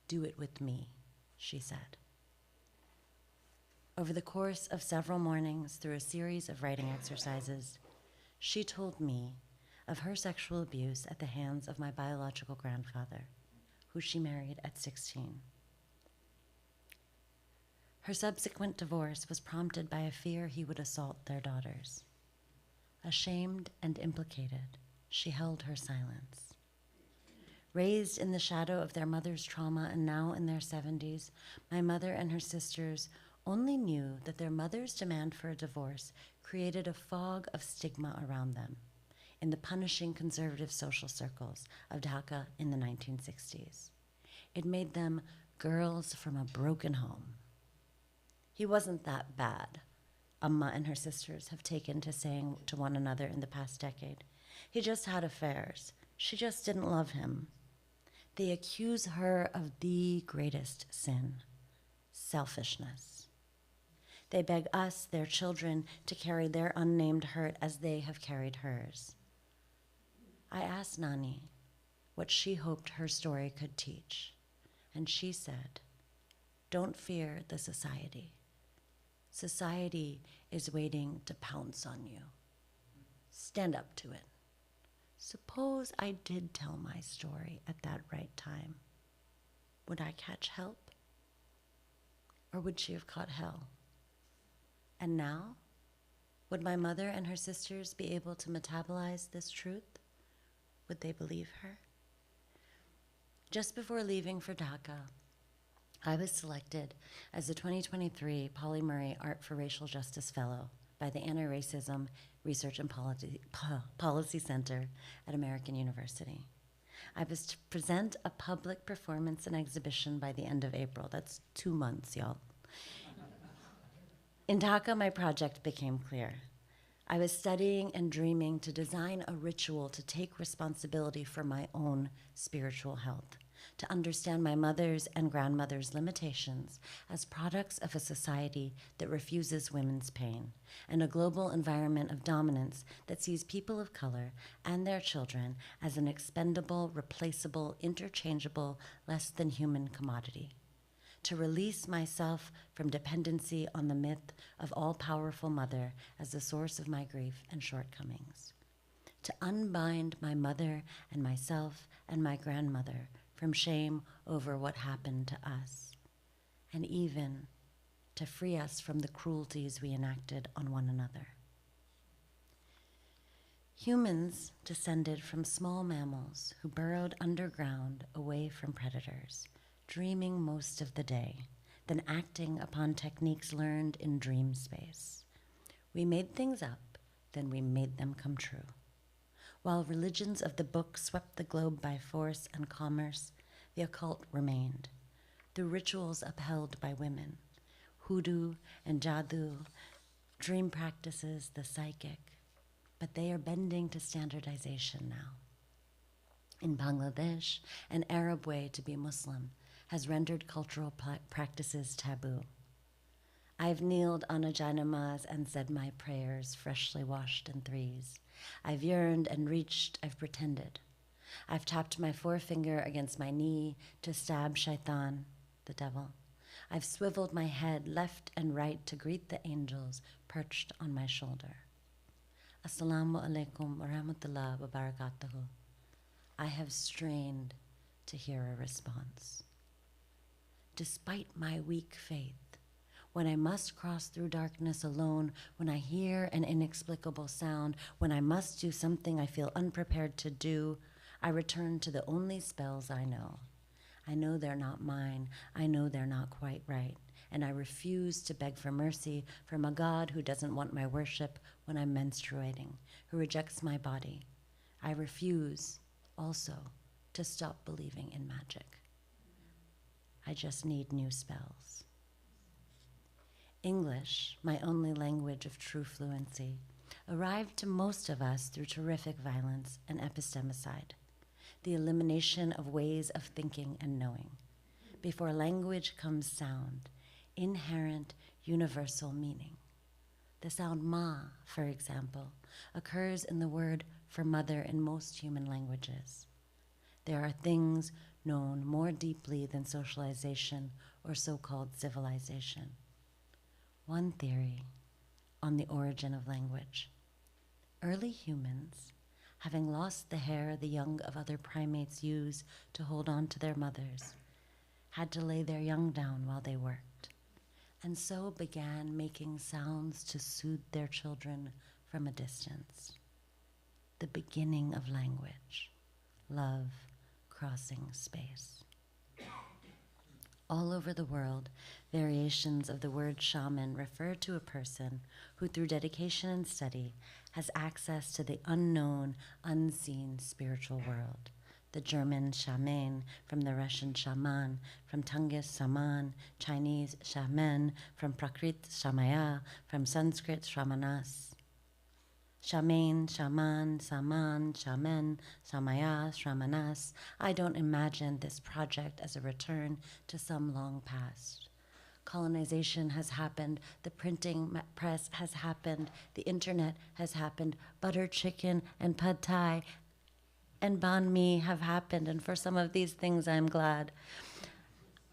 S5: "Do it with me," she said. Over the course of several mornings, through a series of writing exercises, she told me of her sexual abuse at the hands of my biological grandfather, who she married at 16. Her subsequent divorce was prompted by a fear he would assault their daughters. Ashamed and implicated, she held her silence. Raised in the shadow of their mother's trauma and now in their 70s, my mother and her sisters only knew that their mother's demand for a divorce created a fog of stigma around them in the punishing conservative social circles of Dhaka in the 1960s. It made them girls from a broken home. "He wasn't that bad," Amma and her sisters have taken to saying to one another in the past decade. "He just had affairs. She just didn't love him." They accuse her of the greatest sin, selfishness. They beg us, their children, to carry their unnamed hurt as they have carried hers. I asked Nani what she hoped her story could teach, and she said, "Don't fear the society. Society is waiting to pounce on you. Stand up to it. Suppose I did tell my story at that right time. Would I catch help? Or would she have caught hell? And now, would my mother and her sisters be able to metabolize this truth? Would they believe her?" Just before leaving for Dhaka, I was selected as the 2023 Pauli Murray Art for Racial Justice Fellow by the Anti-Racism Research and Policy Center at American University. I was to present a public performance and exhibition by the end of April. That's 2 months, y'all. In Dhaka, my project became clear. I was studying and dreaming to design a ritual to take responsibility for my own spiritual health, to understand my mother's and grandmother's limitations as products of a society that refuses women's pain, and a global environment of dominance that sees people of color and their children as an expendable, replaceable, interchangeable, less than human commodity. To release myself from dependency on the myth of all-powerful mother as the source of my grief and shortcomings. To unbind my mother and myself and my grandmother from shame over what happened to us, and even to free us from the cruelties we enacted on one another. Humans descended from small mammals who burrowed underground away from predators, dreaming most of the day, then acting upon techniques learned in dream space. We made things up, then we made them come true. While religions of the book swept the globe by force and commerce, the occult remained. The rituals upheld by women, hoodoo and jadoo, dream practices, the psychic, but they are bending to standardization now. In Bangladesh, an Arab way to be Muslim has rendered cultural practices taboo. I've kneeled on a janamaz and said my prayers, freshly washed in threes. I've yearned and reached, I've pretended. I've tapped my forefinger against my knee to stab shaitan, the devil. I've swiveled my head left and right to greet the angels perched on my shoulder. Assalamu alaikum wa rahmatullah wa barakatuhu. I have strained to hear a response. Despite my weak faith, when I must cross through darkness alone, when I hear an inexplicable sound, when I must do something I feel unprepared to do, I return to the only spells I know. I know they're not mine. I know they're not quite right. And I refuse to beg for mercy from a God who doesn't want my worship when I'm menstruating, who rejects my body. I refuse also to stop believing in magic. I just need new spells. English, my only language of true fluency, arrived to most of us through terrific violence and epistemicide, the elimination of ways of thinking and knowing. Before language comes sound, inherent universal meaning. The sound ma, for example, occurs in the word for mother in most human languages. There are things known more deeply than socialization or so-called civilization. One theory on the origin of language. Early humans, having lost the hair the young of other primates use to hold on to their mothers, had to lay their young down while they worked, and so began making sounds to soothe their children from a distance. The beginning of language, love crossing space. All over the world, variations of the word shaman refer to a person who, through dedication and study, has access to the unknown, unseen spiritual world. The German shaman, from the Russian shaman, from Tungus shaman, Chinese shaman, from Prakrit shamaya, from Sanskrit shamanas. Shaman, shaman, saman, shaman, samaya, shamanas. I don't imagine this project as a return to some long past. Colonization has happened, the printing press has happened, the internet has happened, butter chicken and pad thai and banh mi have happened, and for some of these things I'm glad.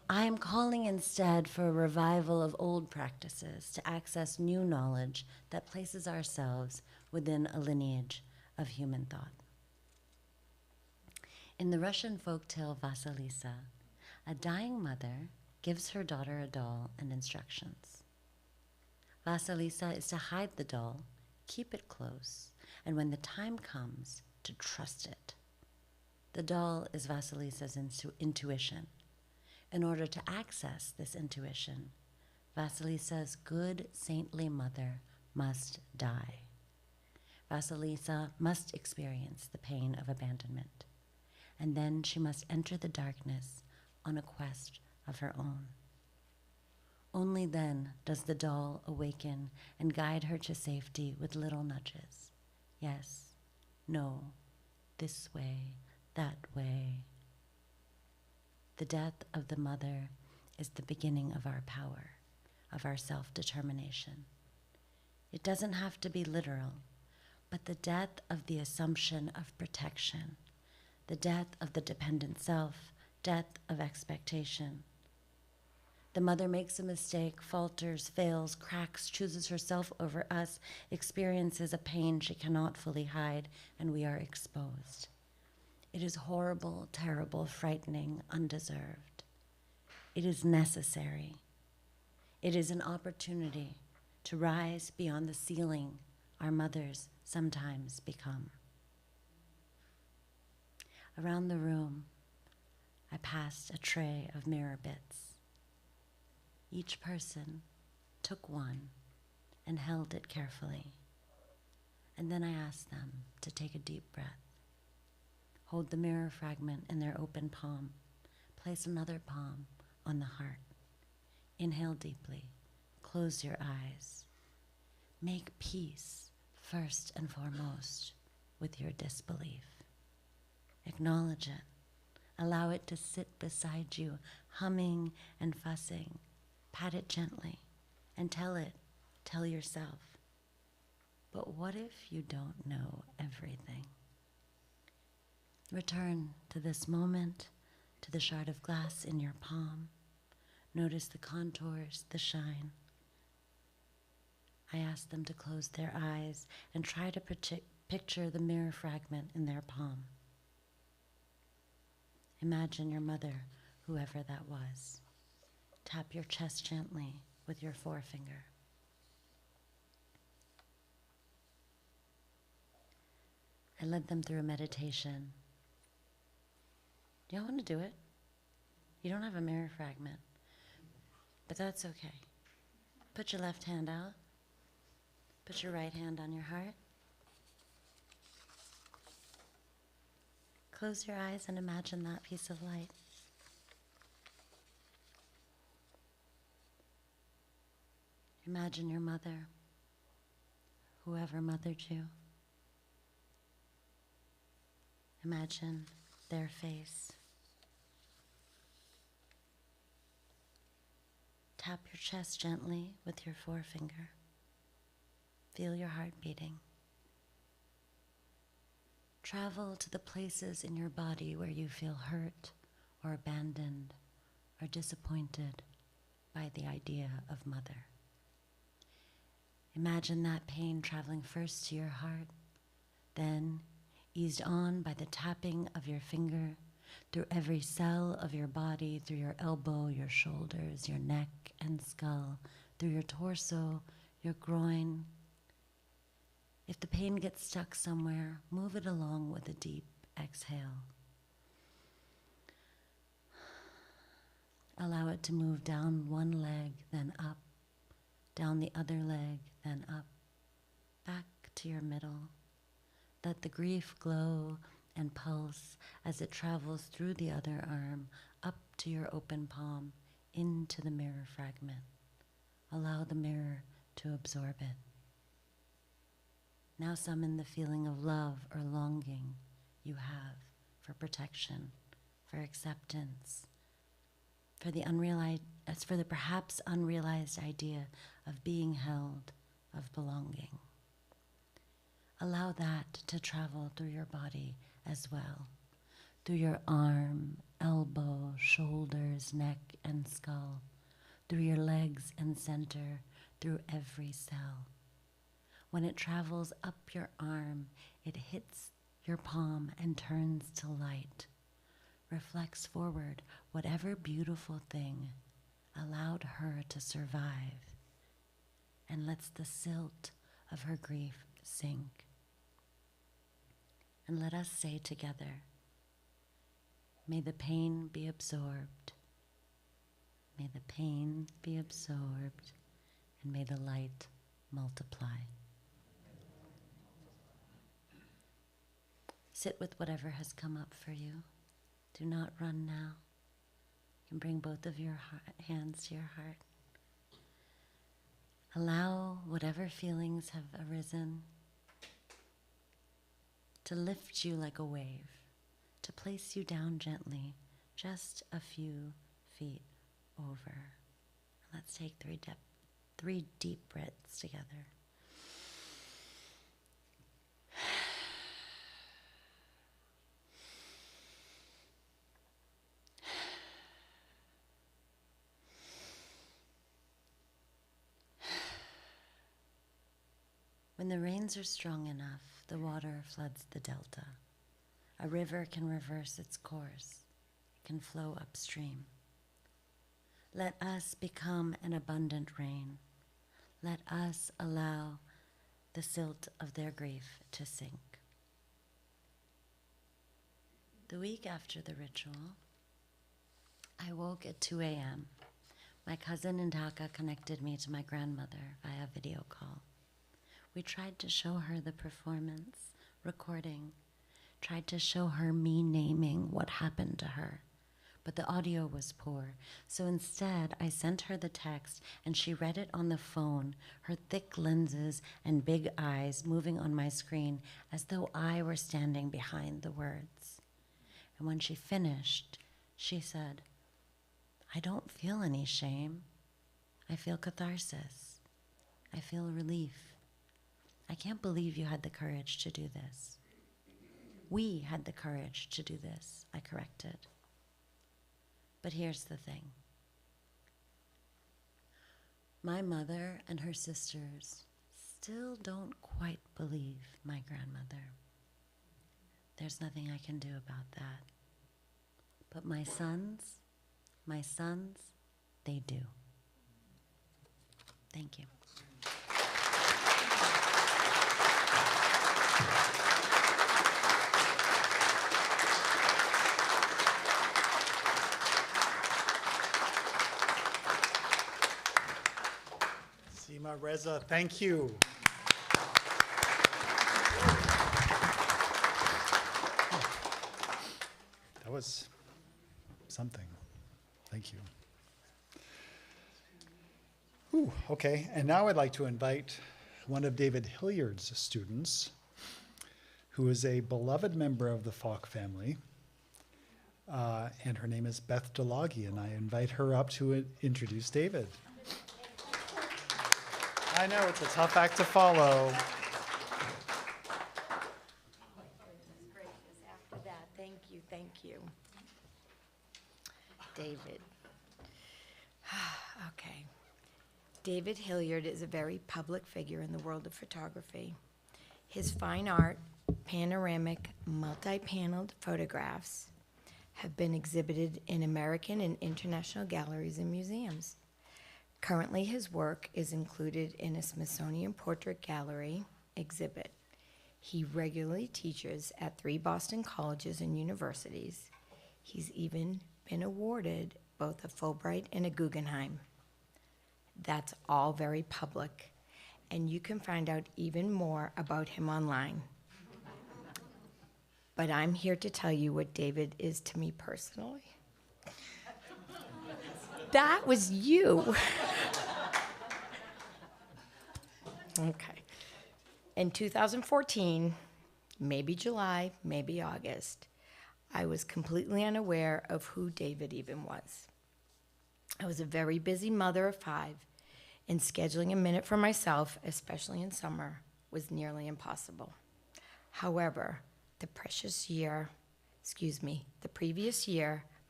S5: I am calling instead for a revival of old practices to access new knowledge that places ourselves within a lineage of human thought. In the Russian folktale Vasilisa, a dying mother gives her daughter a doll and instructions. Vasilisa is to hide the doll, keep it close, and when the time comes, to trust it. The doll is Vasilisa's intuition. In order to access this intuition, Vasilisa's good saintly mother must die. Vasilisa must experience the pain of abandonment, and then she must enter the darkness on a quest of her own. Only then does the doll awaken and guide her to safety with little nudges. Yes, no, this way, that way. The death of the mother is the beginning of our power, of our self-determination. It doesn't have to be literal, but the death of the assumption of protection, the death of the dependent self, death of expectation. The mother makes a mistake, falters, fails, cracks, chooses herself over us, experiences a pain she cannot fully hide, and we are exposed. It is horrible, terrible, frightening, undeserved. It is necessary. It is an opportunity to rise beyond the ceiling our mothers sometimes become. Around the room, I passed a tray of mirror bits. Each person took one and held it carefully. And then I asked them to take a deep breath. Hold the mirror fragment in their open palm. Place another palm on the heart. Inhale deeply. Close your eyes. Make peace first and foremost with your disbelief. Acknowledge it. Allow it to sit beside you, humming and fussing. Pat it gently and tell yourself, but what if you don't know everything? Return to this moment, to the shard of glass in your palm. Notice the contours, the shine. I ask them to close their eyes and try to picture the mirror fragment in their palm. Imagine your mother, whoever that was. Tap your chest gently with your forefinger. I led them through a meditation. Do y'all want to do it? You don't have a mirror fragment, but that's okay. Put your left hand out. Put your right hand on your heart. Close your eyes and imagine that piece of light. Imagine your mother, whoever mothered you. Imagine their face. Tap your chest gently with your forefinger. Feel your heart beating. Travel to the places in your body where you feel hurt or abandoned or disappointed by the idea of mother. Imagine that pain traveling first to your heart, then eased on by the tapping of your finger through every cell of your body, through your elbow, your shoulders, your neck and skull, through your torso, your groin. If the pain gets stuck somewhere, move it along with a deep exhale. Allow it to move down one leg, then up, down the other leg, then up, back to your middle. Let the grief glow and pulse as it travels through the other arm, up to your open palm, into the mirror fragment. Allow the mirror to absorb it. Now summon the feeling of love or longing you have for protection, for acceptance, for the perhaps unrealized idea of being held, of belonging. Allow that to travel through your body as well, through your arm, elbow, shoulders, neck, and skull, through your legs and center, through every cell. When it travels up your arm, it hits your palm and turns to light, reflects forward whatever beautiful thing allowed her to survive, and lets the silt of her grief sink. And let us say together, may the pain be absorbed, may the pain be absorbed, and may the light multiply. Sit with whatever has come up for you. Do not run now. You can bring both of your hands to your heart. Allow whatever feelings have arisen to lift you like a wave, to place you down gently, just a few feet over. Let's take three deep breaths together. When the rains are strong enough, the water floods the delta. A river can reverse its course, can flow upstream. Let us become an abundant rain. Let us allow the silt of their grief to sink. The week after the ritual, I woke at 2 a.m. My cousin in Dhaka connected me to my grandmother via video call. We tried to show her the performance, recording, tried to show her me naming what happened to her, but the audio was poor. So instead, I sent her the text and she read it on the phone, her thick lenses and big eyes moving on my screen as though I were standing behind the words. And when she finished, she said, "I don't feel any shame. I feel catharsis. I feel relief. I can't believe you had the courage to do this." We had the courage to do this, I corrected. But here's the thing. My mother and her sisters still don't quite believe my grandmother. There's nothing I can do about that. But my sons, they do. Thank you.
S1: Seema Reza, thank you. That was something. Thank you. Ooh, okay, and now I'd like to invite one of David Hilliard's students, who is a beloved member of the Falk family, and her name is Beth DeLoggy, and I invite her up to introduce David. I know, it's a tough act to follow.
S6: After that, thank you. David. Okay. David Hilliard is a very public figure in the world of photography. His fine art, panoramic, multi-paneled photographs have been exhibited in American and international galleries and museums. Currently, his work is included in a Smithsonian Portrait Gallery exhibit. He regularly teaches at 3 Boston colleges and universities. He's even been awarded both a Fulbright and a Guggenheim. That's all very public, and you can find out even more about him online. But I'm here to tell you what David is to me personally. That was you. Okay. In 2014, maybe July, maybe August, I was completely unaware of who David even was. I was a very busy mother of 5, and scheduling a minute for myself, especially in summer, was nearly impossible. However, the previous year,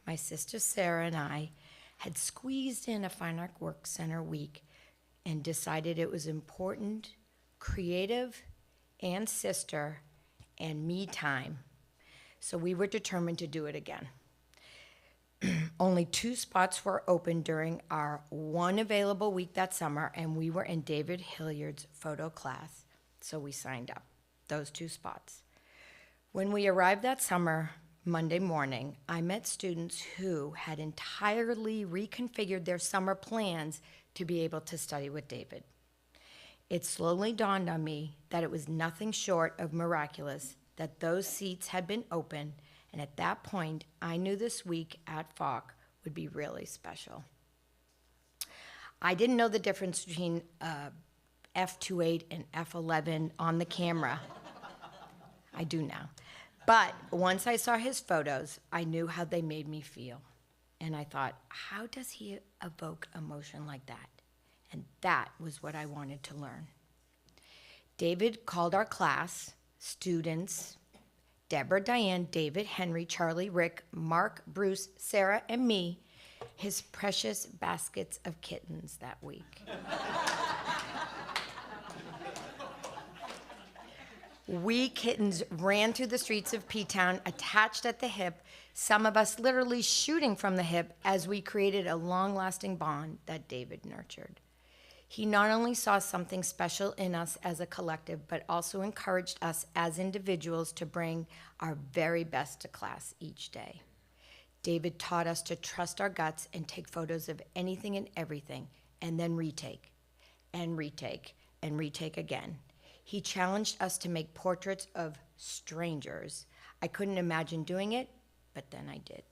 S6: my sister Sarah and I had squeezed in a Fine Art Work Center week and decided it was important, creative, and sister, and me time. So we were determined to do it again. Only 2 spots were open during our one available week that summer, and we were in David Hilliard's photo class, so we signed up, those 2 spots. When we arrived that summer, Monday morning, I met students who had entirely reconfigured their summer plans to be able to study with David. It slowly dawned on me that it was nothing short of miraculous that those seats had been open, and at that point, I knew this week at Falk would be really special. I didn't know the difference between f2.8 and f11 on the camera. I do now. But once I saw his photos, I knew how they made me feel. And I thought, how does he evoke emotion like that? And that was what I wanted to learn. David called our class, students, Deborah, Diane, David, Henry, Charlie, Rick, Mark, Bruce, Sarah, and me, his precious baskets of kittens that week. We kittens ran through the streets of P-Town, attached at the hip, some of us literally shooting from the hip as we created a long-lasting bond that David nurtured. He not only saw something special in us as a collective, but also encouraged us as individuals to bring our very best to class each day. David taught us to trust our guts and take photos of anything and everything, and then retake, and retake, and retake again. He challenged us to make portraits of strangers. I couldn't imagine doing it, but then I did.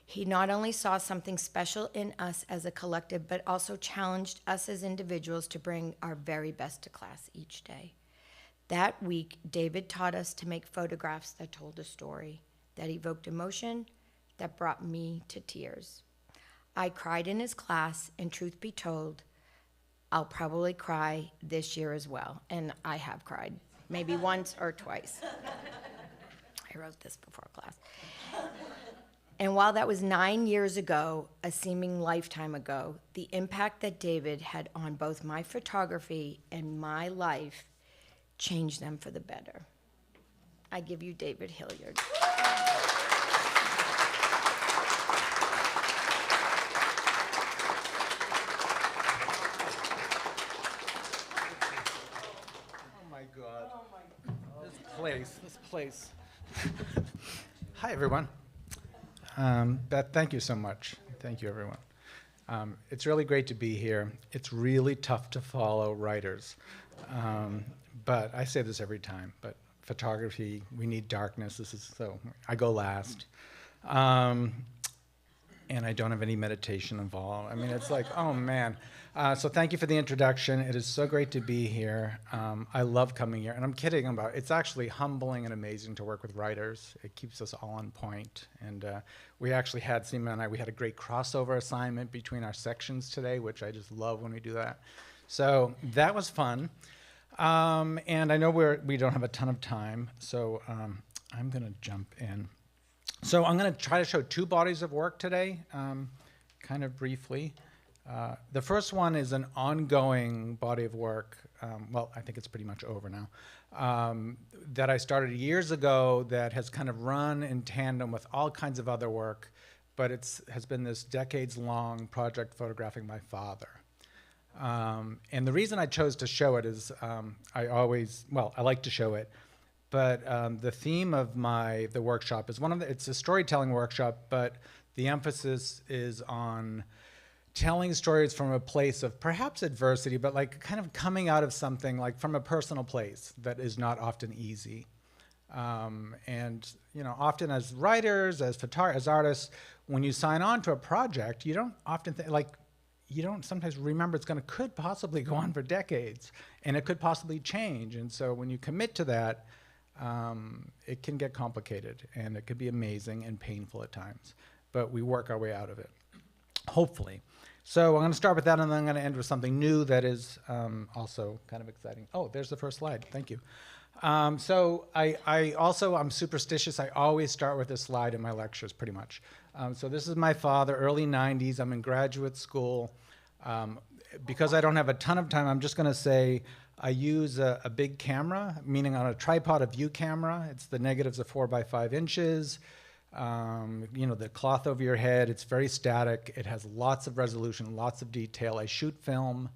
S6: He not only saw something special in us as a collective, but also challenged us as individuals to bring our very best to class each day. That week, David taught us to make photographs that told a story, that evoked emotion, that brought me to tears. I cried in his class, and truth be told, I'll probably cry this year as well, and I have cried, maybe once or twice. I wrote this before class. And while that was 9 years ago, a seeming lifetime ago, the impact that David had on both my photography and my life changed them for the better. I give you David Hilliard.
S7: place. Hi, everyone. Beth, thank you so much. Thank you, everyone. It's really great to be here. It's really tough to follow writers. But I say this every time, but photography, we need darkness. So I go last. And I don't have any meditation involved. I mean, it's like, oh man. So thank you for the introduction. It is so great to be here. I love coming here, and I'm kidding about it. It's actually humbling and amazing to work with writers. It keeps us all on point. And we actually had, Seema and I, we had a great crossover assignment between our sections today, which I just love when we do that. So that was fun. And I know we don't have a ton of time, so I'm gonna jump in. So I'm going to try to show two bodies of work today, kind of briefly. The first one is an ongoing body of work, well, I think it's pretty much over now, that I started years ago that has kind of run in tandem with all kinds of other work, but has been this decades-long project photographing my father. And the reason I chose to show it is I like to show it. But the theme of the workshop is it's a storytelling workshop, but the emphasis is on telling stories from a place of perhaps adversity, but like kind of coming out of something like from a personal place that is not often easy. And often as writers, as artists, when you sign on to a project, you don't often you don't sometimes remember could possibly go on for decades, and it could possibly change. And so when you commit to that, it can get complicated, and it could be amazing and painful at times, but we work our way out of it, hopefully. So I'm going to start with that, and then I'm going to end with something new that is also kind of exciting. Oh, there's the first slide. Thank you. So I'm superstitious. I always start with this slide in my lectures, pretty much. So this is my father, early 90s. I'm in graduate school. Because I don't have a ton of time, I'm just going to say I use a big camera, meaning on a tripod, a view camera. It's the negatives of 4 by 5 inches. The cloth over your head. It's very static. It has lots of resolution, lots of detail. I shoot film.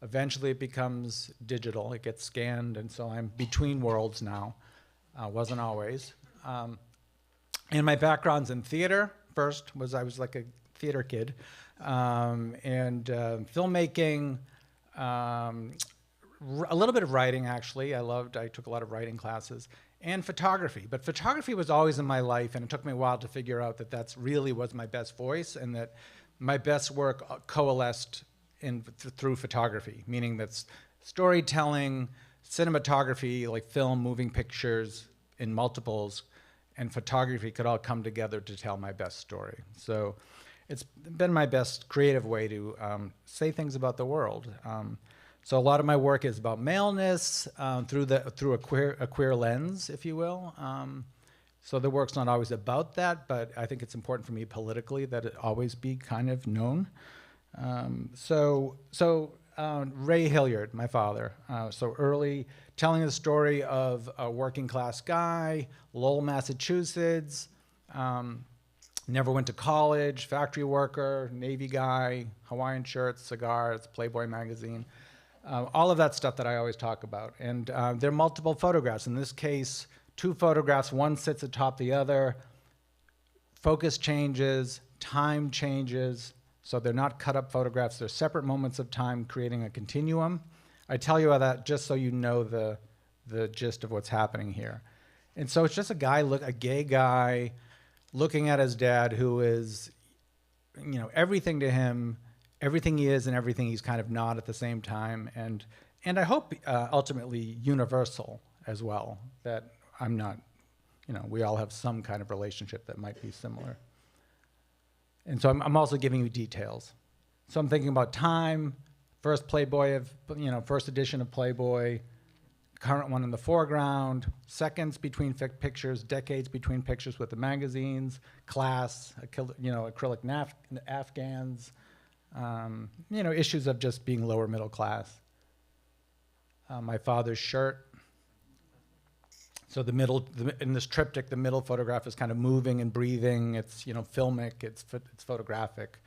S7: Eventually it becomes digital. It gets scanned, and so I'm between worlds now. Wasn't always. And my background's in theater. First I was like a theater kid. And filmmaking, a little bit of writing, actually. I took a lot of writing classes, and photography. But photography was always in my life, and it took me a while to figure out that that's really was my best voice, and that my best work coalesced through photography, meaning that's storytelling, cinematography, like film, moving pictures in multiples, and photography could all come together to tell my best story. So it's been my best creative way to say things about the world. So a lot of my work is about maleness through a queer lens, if you will. So the work's not always about that, but I think it's important for me politically that it always be kind of known. Ray Hilliard, my father, so early, telling the story of a working class guy, Lowell, Massachusetts, never went to college, factory worker, Navy guy, Hawaiian shirts, cigars, Playboy magazine, all of that stuff that I always talk about. And there are multiple photographs. In this case, 2 photographs, one sits atop the other, focus changes, time changes, so they're not cut up photographs, they're separate moments of time creating a continuum. I tell you all that just so you know the gist of what's happening here. And so it's just a gay guy, looking at his dad, who is, everything to him, everything he is and everything he's kind of not at the same time, and I hope ultimately universal as well, that I'm not, we all have some kind of relationship that might be similar. And so I'm also giving you details. So I'm thinking about time, first Playboy first edition of Playboy, current one in the foreground, seconds between pictures, decades between pictures with the magazines, class, acrylic Afghans, issues of just being lower middle class. My father's shirt. So in this triptych, the middle photograph is kind of moving and breathing. It's filmic. It's photographic.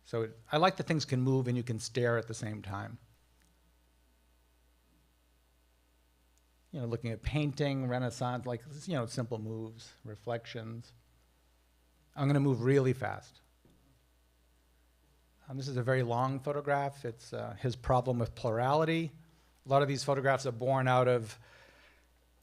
S7: So I like that things can move and you can stare at the same time. looking at painting, Renaissance, like, simple moves, reflections. I'm going to move really fast. This is a very long photograph. It's his problem with plurality. A lot of these photographs are born out of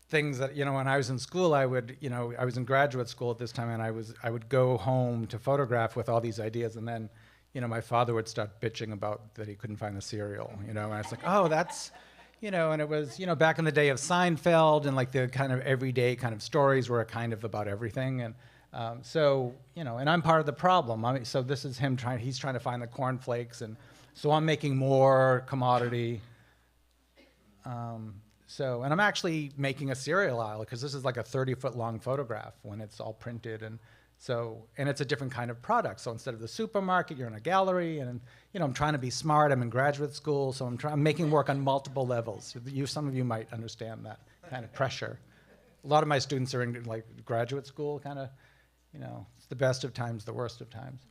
S7: things that, when I was in school, I was in graduate school at this time, and I would go home to photograph with all these ideas, and then, my father would start bitching about that he couldn't find the cereal, and I was like, oh, that's, and it was, back in the day of Seinfeld, and like the kind of everyday kind of stories were kind of about everything, and so, and I'm part of the problem. So this is him he's trying to find the cornflakes, and so I'm making more commodity. And I'm actually making a serial aisle, because this is like a 30-foot long photograph when it's all printed, and it's a different kind of product. So instead of the supermarket, you're in a gallery, and I'm trying to be smart. I'm in graduate school, so I'm making work on multiple levels. Some of you might understand that kind of pressure. A lot of my students are in like graduate school, kind of, it's the best of times, the worst of times.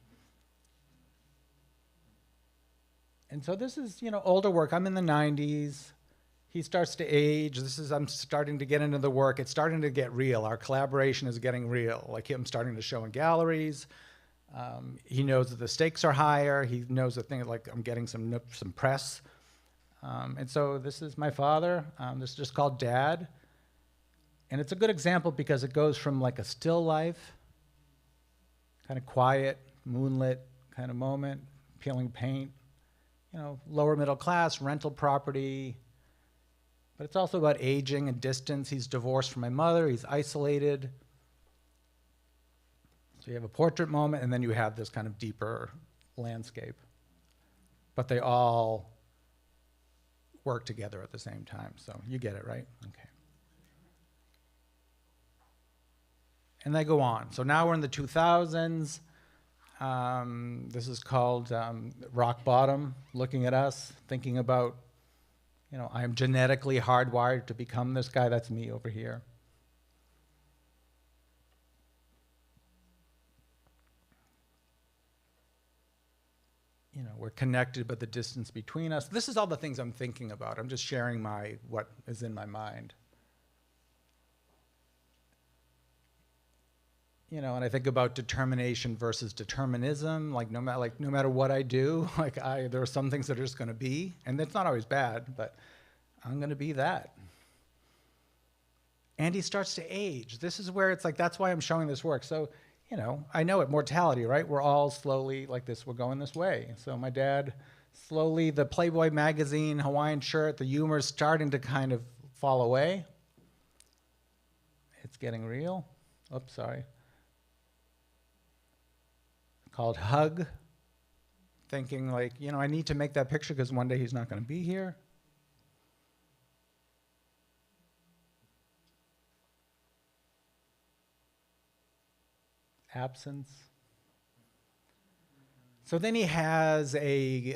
S7: And so this is, older work. I'm in the 90s. He starts to age. I'm starting to get into the work. It's starting to get real. Our collaboration is getting real. Like I'm starting to show in galleries. He knows that the stakes are higher. He knows that things like I'm getting some press. And so this is my father. This is just called Dad. And it's a good example because it goes from like a still life, kind of quiet, moonlit kind of moment, peeling paint, lower middle class, rental property. But it's also about aging and distance. He's divorced from my mother. He's isolated. So you have a portrait moment, and then you have this kind of deeper landscape. But they all work together at the same time. So you get it, right? Okay. And they go on. So now we're in the 2000s. This is called Rock Bottom, looking at us, thinking about, I am genetically hardwired to become this guy. That's me over here. We're connected, but the distance between us. This is all the things I'm thinking about. I'm just sharing what is in my mind. And I think about determination versus determinism. Like no matter what I do, there are some things that are just going to be, and it's not always bad, but I'm going to be that. And he starts to age. This is where it's like, that's why I'm showing this work. So, I know it, mortality, right? We're all slowly like this, we're going this way. So my dad, slowly, the Playboy magazine, Hawaiian shirt, the humor's starting to kind of fall away. It's getting real. Oops, sorry. Called Hug, thinking like, I need to make that picture because one day he's not going to be here. Absence. So then he has a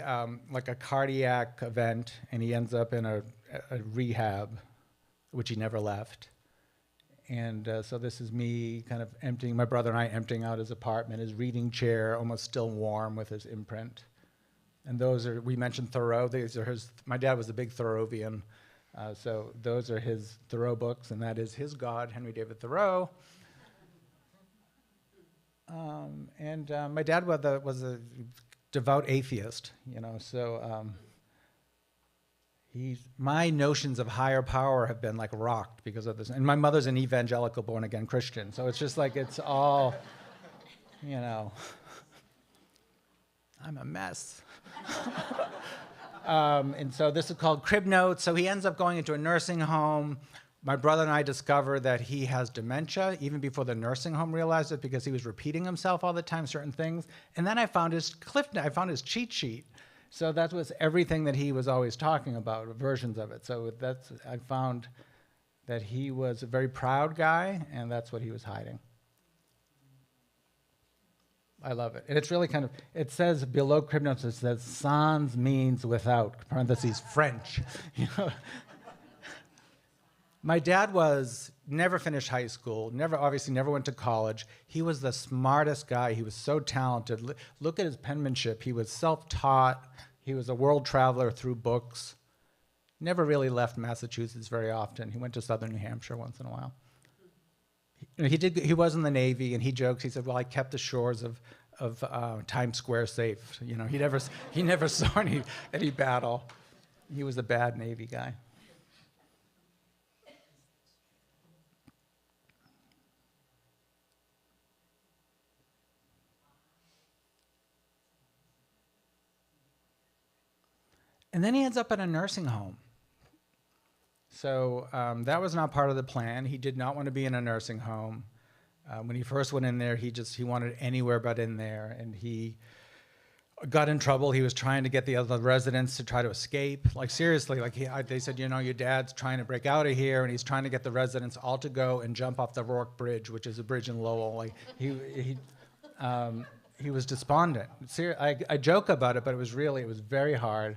S7: cardiac event, and he ends up in a rehab, which he never left. And so this is me kind of emptying, my brother and I emptying out his apartment, his reading chair, almost still warm with his imprint. And we mentioned Thoreau, my dad was a big Thoreauvian, so those are his Thoreau books, and that is his God, Henry David Thoreau. My dad was a devout atheist, so my notions of higher power have been like rocked because of this. And my mother's an evangelical born again Christian. So it's just like, it's all, I'm a mess. And so this is called Crib Notes. So he ends up going into a nursing home. My brother and I discover that he has dementia even before the nursing home realized it because he was repeating himself all the time, certain things. And then I found his cheat sheet. So that was everything that he was always talking about, versions of it. So I found that he was a very proud guy, and that's what he was hiding. I love it. And it's really kind of, it says below Crib Notes, it says sans means without, parentheses, French. My dad never finished high school, obviously never went to college. He was the smartest guy. He was so talented. Look at his penmanship. He was self-taught. He was a world traveler through books. never really left Massachusetts very often. He went to southern New Hampshire once in a while. He was in the Navy, and he jokes. He said, "Well, I kept the shores of Times Square safe." You know, he never saw any battle. He was a bad Navy guy. And then he ends up at a nursing home. So that was not part of the plan. He did not want to be in a nursing home. When he first went in there, he wanted anywhere but in there. And he got in trouble. He was trying to get the other residents to try to escape. Like, seriously, like they said, you know, your dad's trying to break out of here, and he's trying to get the residents all to go and jump off the Rourke Bridge, which is a bridge in Lowell. Like, he was despondent. I joke about it, but it was very hard.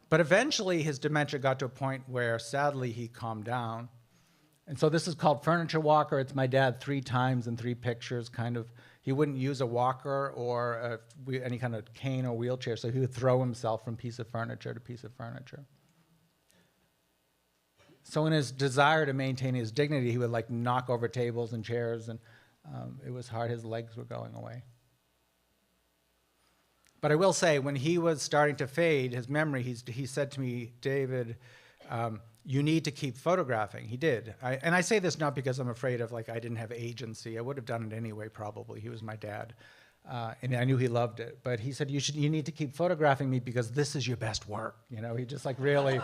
S7: But eventually his dementia got to a point where, sadly, he calmed down. And so this is called Furniture Walker. It's my dad 3 times in 3 pictures, kind of. He wouldn't use a walker or any kind of cane or wheelchair, so he would throw himself from piece of furniture to piece of furniture. So in his desire to maintain his dignity, he would like knock over tables and chairs, and it was hard. His legs were going away. But I will say, when he was starting to fade, his memory, he said to me, "David, you need to keep photographing." He did. And I say this not because I'm afraid of, like, I didn't have agency. I would have done it anyway, probably. He was my dad. And I knew he loved it. But he said, you need to keep photographing me because this is your best work. You know, he just like really,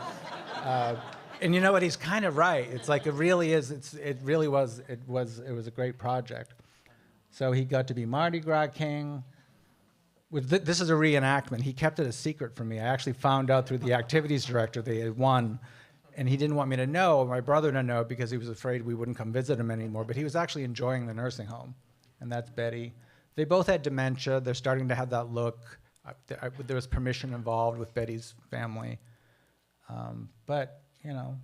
S7: and you know what, he's kind of right. It's like, it really is, it was a great project. So he got to be Mardi Gras King. This is a reenactment. He kept it a secret from me. I actually found out through the activities director they had won, and he didn't want me to know, or my brother to know, because he was afraid we wouldn't come visit him anymore. But he was actually enjoying the nursing home, and that's Betty. They both had dementia. They're starting to have that look. There was permission involved with Betty's family, but you know,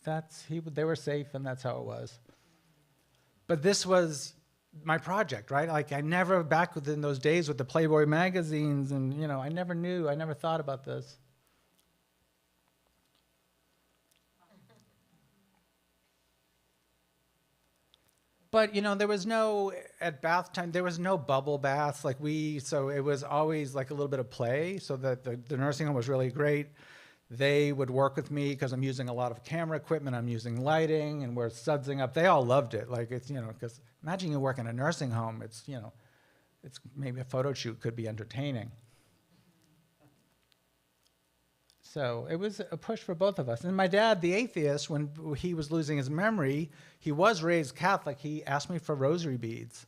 S7: they were safe, and that's how it was. But this was my project, right? Like, I never, back within those days with the Playboy magazines, and you know, I never thought about this. But you know, there was no, at bath time, there was no bubble baths like so it was always like a little bit of play, so that the nursing home was really great. They would work with me because I'm using a lot of camera equipment, I'm using lighting, and we're sudsing up. They all loved it. Like, it's, you know, because imagine you work in a nursing home, it's, you know, it's maybe a photo shoot could be entertaining. So it was a push for both of us. And my dad, the atheist, when he was losing his memory, he was raised Catholic. He asked me for rosary beads,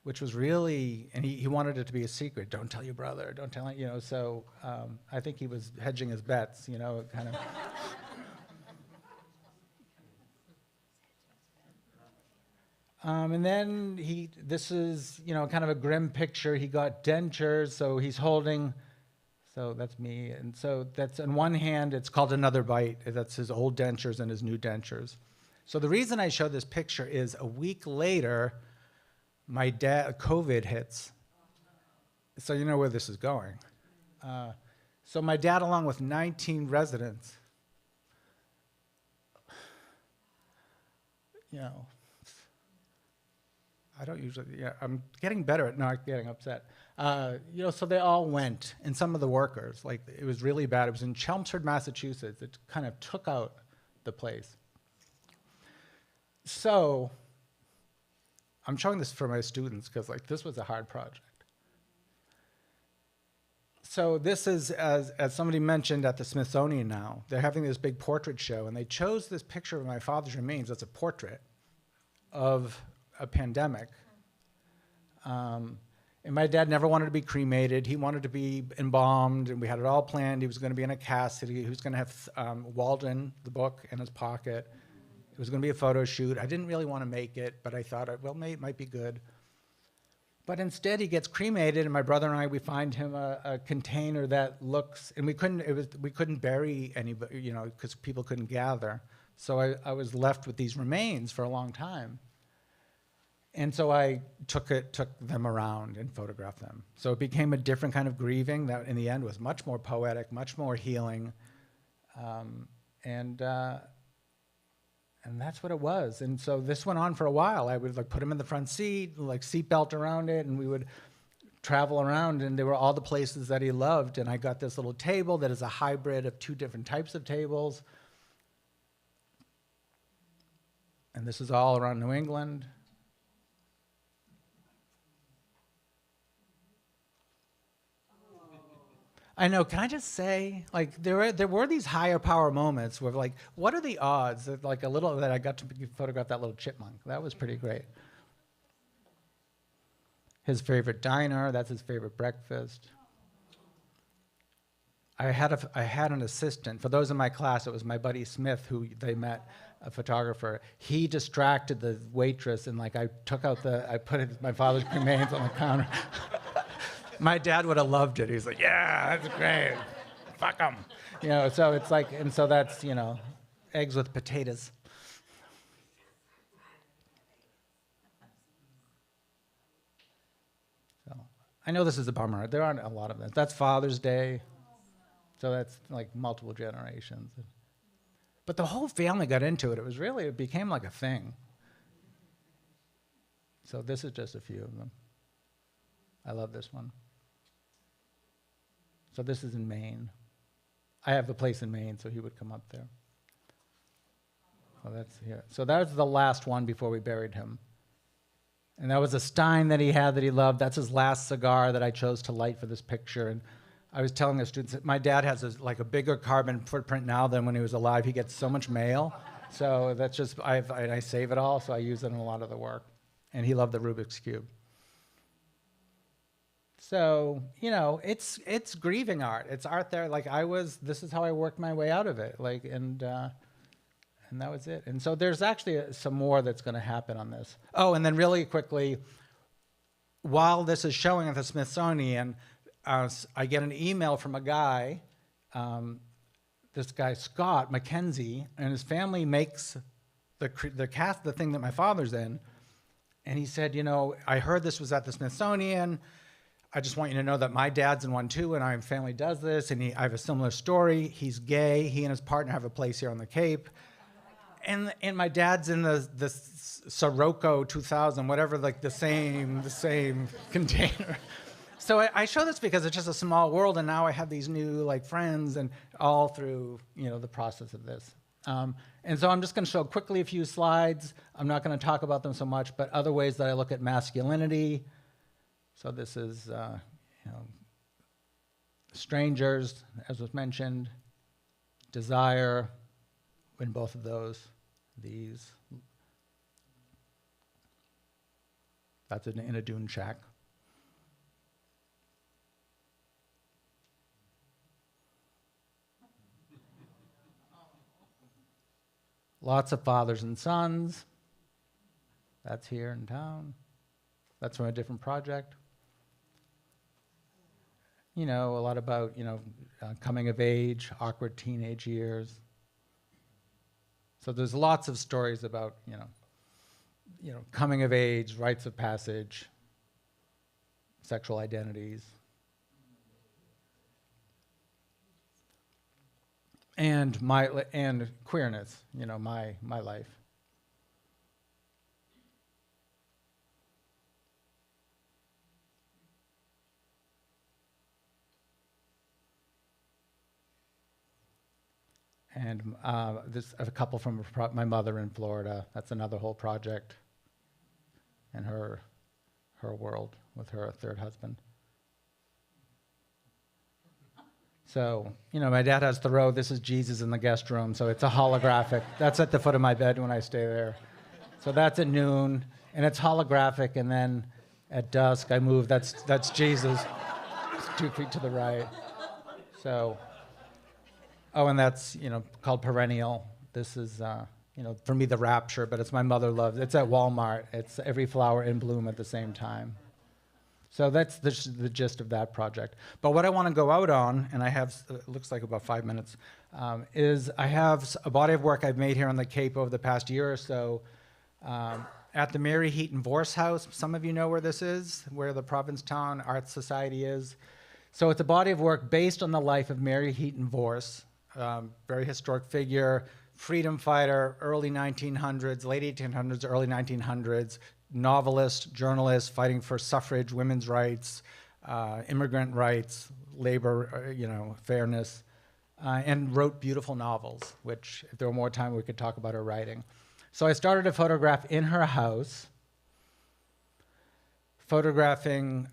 S7: which was really, and he wanted it to be a secret. Don't tell your brother, don't tell, you know, so I think he was hedging his bets, you know, kind of. And then this is, you know, kind of a grim picture. He got dentures, so he's holding, so that's me. And so that's, in one hand, it's called Another Bite. That's his old dentures and his new dentures. So the reason I show this picture is a week later, my dad, COVID hits. So you know where this is going. So my dad, along with 19 residents, you know, I don't usually, yeah, I'm getting better at not getting upset. You know, so they all went, and some of the workers, like, it was really bad. It was in Chelmsford, Massachusetts. It kind of took out the place. So I'm showing this for my students because, like, this was a hard project. So this is, as somebody mentioned, at the Smithsonian now. They're having this big portrait show, and they chose this picture of my father's remains as a portrait of a pandemic. And my dad never wanted to be cremated. He wanted to be embalmed, and we had it all planned. He was going to be in a casket. He was going to have Walden, the book, in his pocket. It was going to be a photo shoot. I didn't really want to make it, but I thought, well, it might be good. But instead, he gets cremated, and my brother and I, we find him a container that looks, and we couldn't bury anybody, you know, because people couldn't gather. So I was left with these remains for a long time. And so I took them around and photographed them. So it became a different kind of grieving that in the end was much more poetic, much more healing. And that's what it was. And so this went on for a while. I would like put him in the front seat, like seatbelt around it, and we would travel around, and there were all the places that he loved. And I got this little table that is a hybrid of 2 different types of tables. And this is all around New England. I know, can I just say, like, there were these higher power moments where, like, what are the odds that, like, that I got to photograph that little chipmunk? That was pretty great. His favorite diner, that's his favorite breakfast. I had an assistant. For those in my class, it was my buddy Smith, who they met, a photographer. He distracted the waitress, and, like, I put my father's remains on the counter. My dad would have loved it. He's like, yeah, that's great. Fuck them. You know, so it's like, and so that's, you know, eggs with potatoes. So I know this is a bummer. There aren't a lot of them. That's Father's Day. So that's like multiple generations. But the whole family got into it. It became like a thing. So this is just a few of them. I love this one. So this is in Maine. I have a place in Maine, so he would come up there. So that's here. So that was the last one before we buried him. And that was a Stein that he had that he loved. That's his last cigar that I chose to light for this picture. And I was telling the students that my dad has a bigger carbon footprint now than when he was alive. He gets so much mail. So that's just, I save it all, so I use it in a lot of the work. And he loved the Rubik's Cube. So, you know, it's grieving art. It's art there. Like this is how I worked my way out of it. Like, and that was it. And so there's actually some more that's going to happen on this. Oh, and then really quickly, while this is showing at the Smithsonian, I get an email from a guy, this guy, Scott McKenzie, and his family makes the thing that my father's in. And he said, you know, I heard this was at the Smithsonian. I just want you to know that my dad's in one too, and our family does this, and I have a similar story. He's gay. He and his partner have a place here on the Cape. And my dad's in the Sirocco 2000, whatever, like the same container. So I show this because it's just a small world, and now I have these new like friends, and all through, you know, the process of this. And so I'm just going to show quickly a few slides. I'm not going to talk about them so much, but other ways that I look at masculinity. So this is, you know, strangers, as was mentioned, desire, in both of these. That's in a dune shack. Lots of fathers and sons. That's here in town. That's from a different project. You know, a lot about, you know, coming of age, awkward teenage years. So there's lots of stories about, you know, coming of age, rites of passage, sexual identities. And queerness, you know, my life. And this a couple from my mother in Florida. That's another whole project. And her world with her third husband. So, you know, my dad has Thoreau. This is Jesus in the guest room, so it's a holographic. That's at the foot of my bed when I stay there. So that's at noon, and it's holographic, and then at dusk I move. That's Jesus. It's 2 feet to the right. So, oh, and that's, you know, called Perennial. This is, you know, for me, the rapture, but it's my mother loves. It's at Walmart. It's every flower in bloom at the same time. So that's the gist of that project. But what I want to go out on, and I have, it looks like about 5 minutes, is I have a body of work I've made here on the Cape over the past year or so at the Mary Heaton Vorse House. Some of you know where this is, where the Provincetown Art Society is. So it's a body of work based on the life of Mary Heaton Vorse. very historic figure, freedom fighter, early 1900s, late 1800s, early 1900s, novelist, journalist, fighting for suffrage, women's rights, immigrant rights, labor, fairness, and wrote beautiful novels, which if there were more time, we could talk about her writing. So I started to photograph in her house, photographing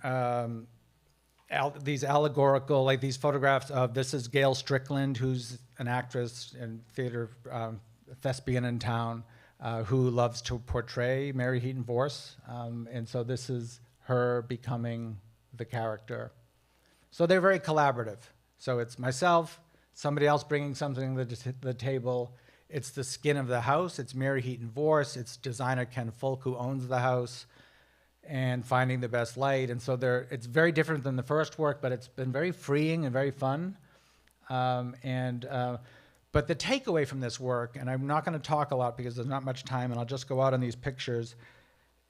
S7: these allegorical, like these photographs of, this is Gail Strickland, who's an actress and theater thespian in town, who loves to portray Mary Heaton Vorse. And so this is her becoming the character. So they're very collaborative. So it's myself, somebody else bringing something to the table. It's the skin of the house. It's Mary Heaton Vorse. It's designer Ken Fulk, who owns the house, and finding the best light. And so it's very different than the first work, but it's been very freeing and very fun. But the takeaway from this work, and I'm not going to talk a lot because there's not much time, and I'll just go out on these pictures,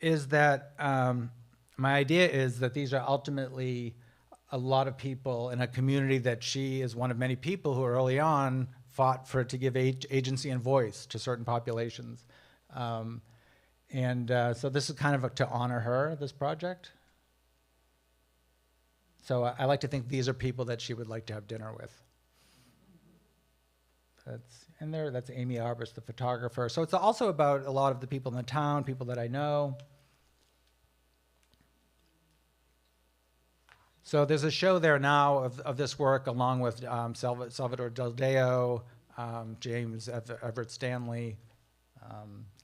S7: is that my idea is that these are ultimately a lot of people in a community that she is one of many people who early on fought to give agency and voice to certain populations. So this is kind of to honor her, this project. So I like to think these are people that she would like to have dinner with. That's Amy Arbus, the photographer. So it's also about a lot of the people in the town, people that I know. So there's a show there now of this work, along with Salvador Del Deo, James Everett Stanley,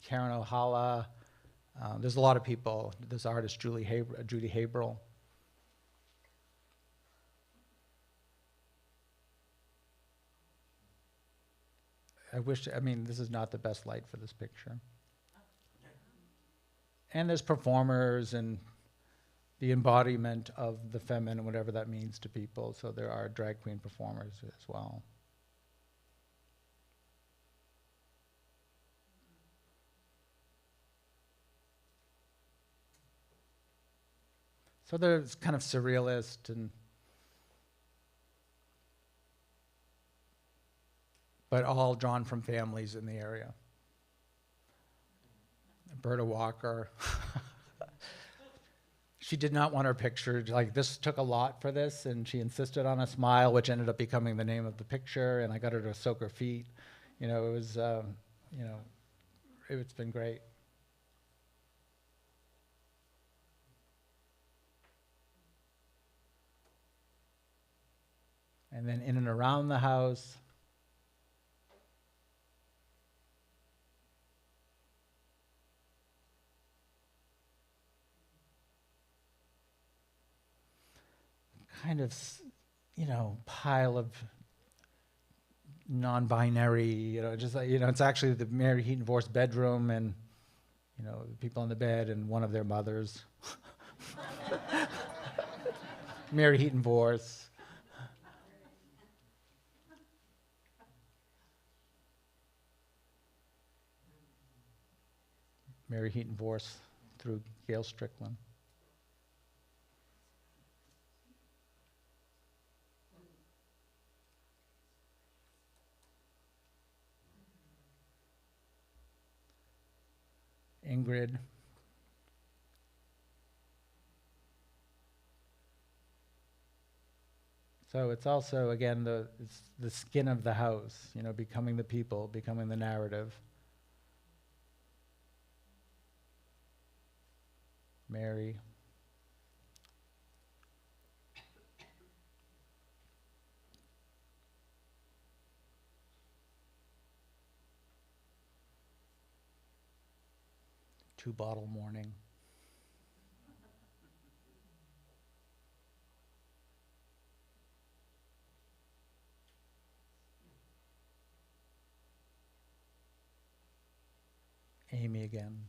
S7: Karen Ohala. There's a lot of people. This artist, Judy Haberl. This is not the best light for this picture. And there's performers and the embodiment of the feminine, whatever that means to people. So there are drag queen performers as well. So there's kind of surrealist but all drawn from families in the area. Berta Walker. She did not want her picture, like this took a lot for this, and she insisted on a smile, which ended up becoming the name of the picture, and I got her to soak her feet. It was, it's been great. And then in and around the house, kind of, pile of non-binary, it's actually the Mary Heaton Vorse bedroom, and, the people on the bed and one of their mothers. Mary Heaton Vorse. Mary Heaton Vorse through Gail Strickland. Ingrid. So it's also, again, it's the skin of the house, becoming the people, becoming the narrative. Mary. Two-bottle morning. Amy again.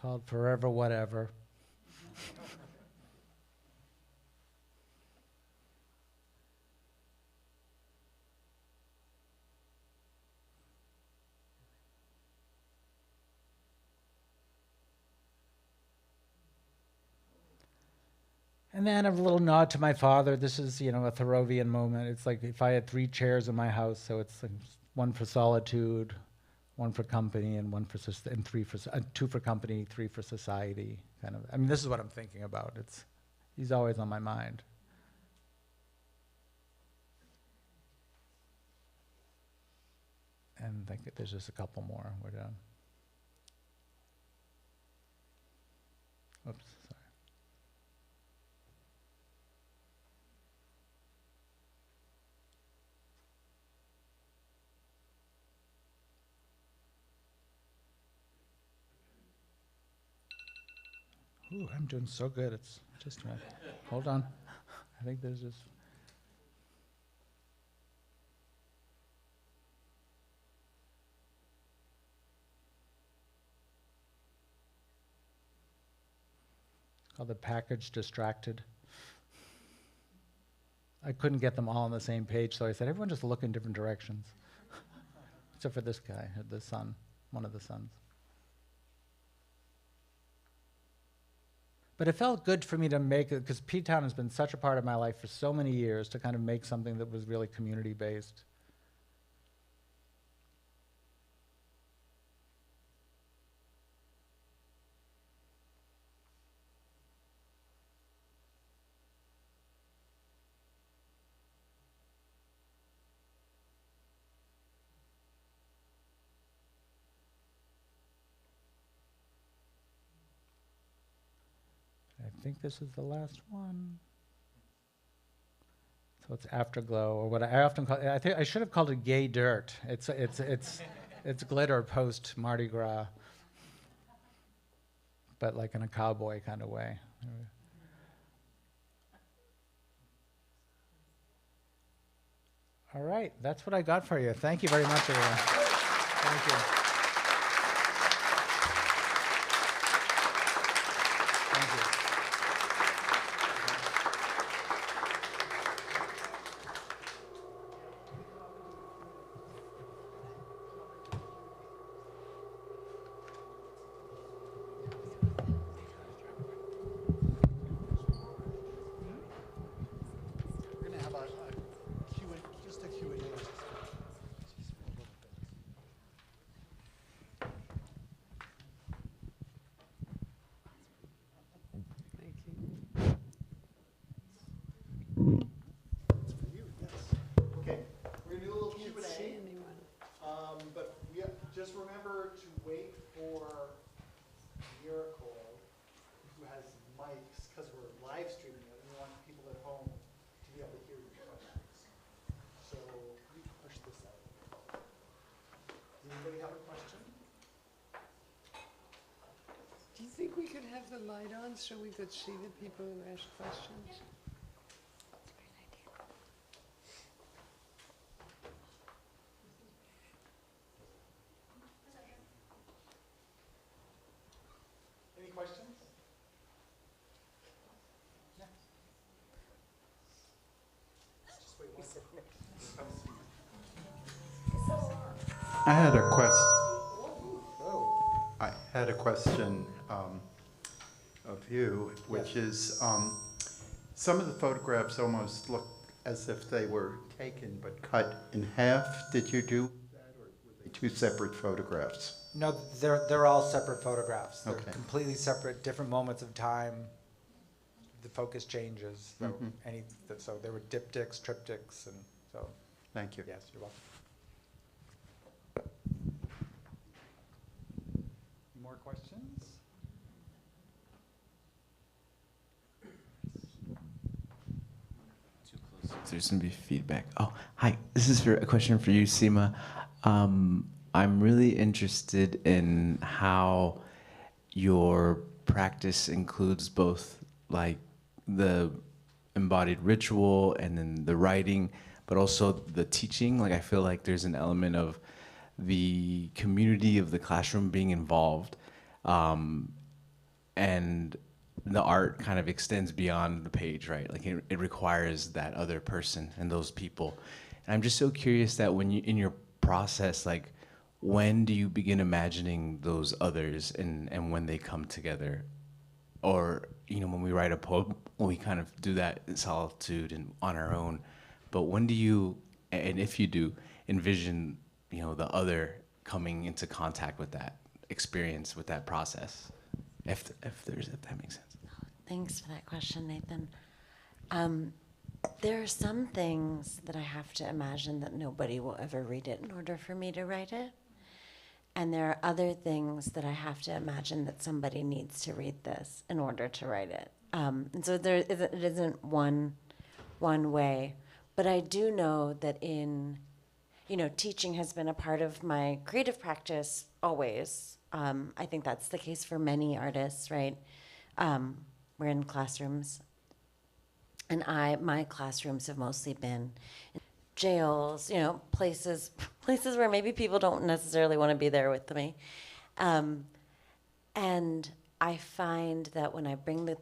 S7: Called Forever Whatever. And then a little nod to my father. This is, you know, a Thoreauvian moment. It's like if I had 3 chairs in my house, so it's like one for solitude, one for company, and one for and 2 for company, 3 for society. Kind of. I mean, this is what I'm thinking about. He's always on my mind. And I think there's just a couple more. We're done. Oops, sorry. Ooh, I'm doing so good. It's just right. Hold on. I think there's just. Called the package distracted. I couldn't get them all on the same page, so I said, everyone just look in different directions. Except for this guy, the son, one of the sons. But it felt good for me to make it, because P-Town has been such a part of my life for so many years, to kind of make something that was really community-based. I think this is the last one. So it's Afterglow, or what I often call. I think I should have called it Gay Dirt. It's glitter post Mardi Gras, but like in a cowboy kind of way. All right, that's what I got for you. Thank you very much, everyone. Thank you. Thank you.
S1: We're gonna have a Q&A, just a Q&A.
S3: Thank you.
S1: It's for you, yes. Okay, we're gonna do a little
S3: Can't see
S1: Q&A.
S3: anyone.
S1: But just remember to wait for Miracle, who has mics, because we're live streaming it, and we want people at home to be able to hear your questions. So you can push this out. Does anybody have a question?
S3: Do you think we could have the light on so we could see the people who ask questions?
S1: Any questions? Yeah. Just wait one second.
S8: I had a question of you, which is some of the photographs almost look as if they were taken but cut in half. Did you do that, or were they 2 separate photographs?
S7: No, they're all separate photographs. They're
S8: Okay.
S7: completely separate, different moments of time. The focus changes. So so there were diptychs, triptychs, and so
S8: Thank you.
S7: yes, you're welcome.
S1: More questions?
S9: Too close. There's gonna be feedback. Oh, hi. This is a question for you, Seema. I'm really interested in how your practice includes both like the embodied ritual and then the writing, but also the teaching. Like I feel like there's an element of the community of the classroom being involved, and the art kind of extends beyond the page, right? Like it requires that other person and those people. And I'm just so curious that when you, in your process, like when do you begin imagining those others and when they come together? or when we write a poem, we kind of do that in solitude and on our own. But when do you, and if you do, envision the other coming into contact with that experience, with that process, if that makes sense?
S5: Thanks for that question, Nathan. There are some things that I have to imagine that nobody will ever read it in order for me to write it. And there are other things that I have to imagine that somebody needs to read this in order to write it. And so it isn't one way. But I do know that teaching has been a part of my creative practice always. I think that's the case for many artists, right? We're in classrooms. And my classrooms have mostly been in jails, places where maybe people don't necessarily want to be there with me. And I find that when I bring the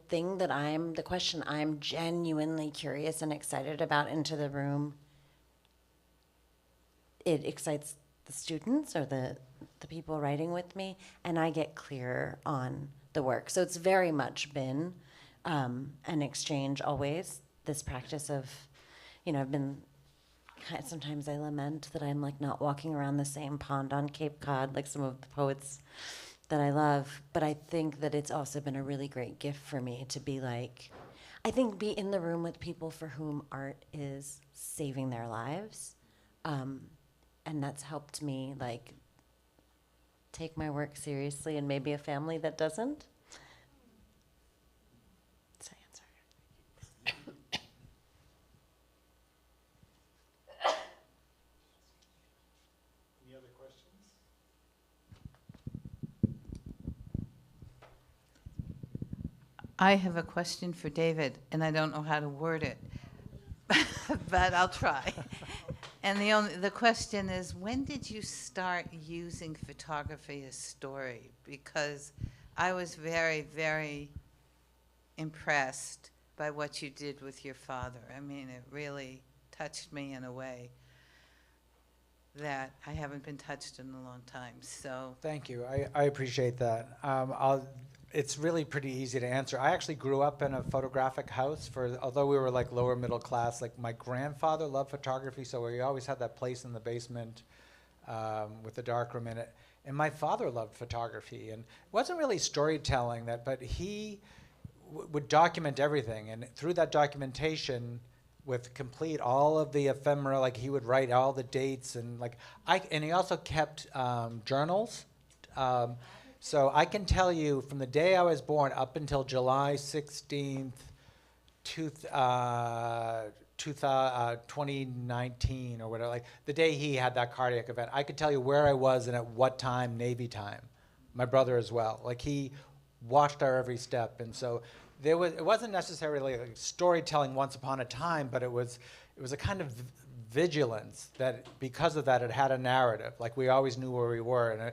S5: question I'm genuinely curious and excited about into the room, it excites the students or the people writing with me, and I get clearer on the work. So it's very much been an exchange always, this practice of, I've been, sometimes I lament that I'm like not walking around the same pond on Cape Cod like some of the poets that I love, but I think that it's also been a really great gift for me to be be in the room with people for whom art is saving their lives. And that's helped me take my work seriously, and maybe a family that doesn't.
S1: Any other questions?
S10: I have a question for David, and I don't know how to word it, but I'll try. And the question is, when did you start using photography as story? Because I was very, very impressed by what you did with your father. I mean, it really touched me in a way that I haven't been touched in a long time. So
S7: Thank you. I appreciate that. It's really pretty easy to answer. I actually grew up in a photographic house although we were lower middle class, my grandfather loved photography, so we always had that place in the basement with the darkroom in it. And my father loved photography, and it wasn't really storytelling but he would document everything. And through that documentation, with complete all of the ephemera, he would write all the dates, and and he also kept journals. So I can tell you from the day I was born up until July 16th, 2019 or whatever, the day he had that cardiac event, I could tell you where I was and at what time, Navy time. My brother as well. He watched our every step. And so it wasn't necessarily storytelling once upon a time, but it was a kind of vigilance that because of that it had a narrative. We always knew where we were.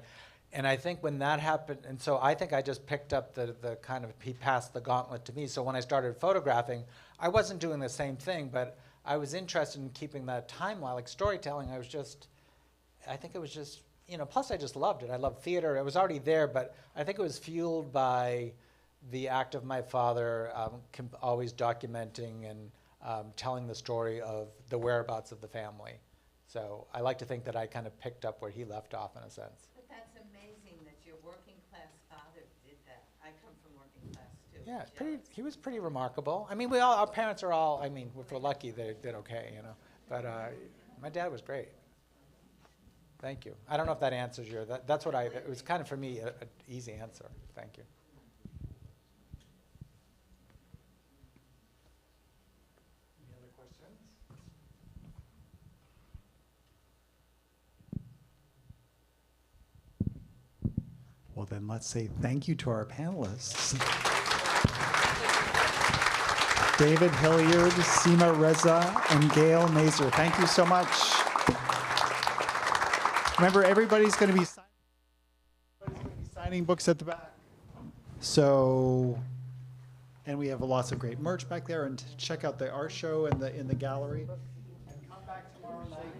S7: And I think when that happened, and so I think I just picked up the kind of, he passed the gauntlet to me. So when I started photographing, I wasn't doing the same thing, but I was interested in keeping that timeline. Storytelling, I think it was just, plus I just loved it. I loved theater. It was already there, but I think it was fueled by the act of my father always documenting and telling the story of the whereabouts of the family. So I like to think that I kind of picked up where he left off in a sense.
S10: that's amazing that your working class father did that. I come from working class too.
S7: Yeah, he was pretty remarkable. I mean, our parents are all, if we're lucky, they did okay, But my dad was great. Thank you. I don't know if that answers that's what it was kind of for me an easy answer. Thank you.
S1: Any other questions? Well, then let's say thank you to our panelists. David Hilliard, Seema Reza, and Gail Mazur. Thank you so much. Remember, everybody's going to be signing books at the back. So, and we have lots of great merch back there. And check out the art show in the gallery. And come back tomorrow night.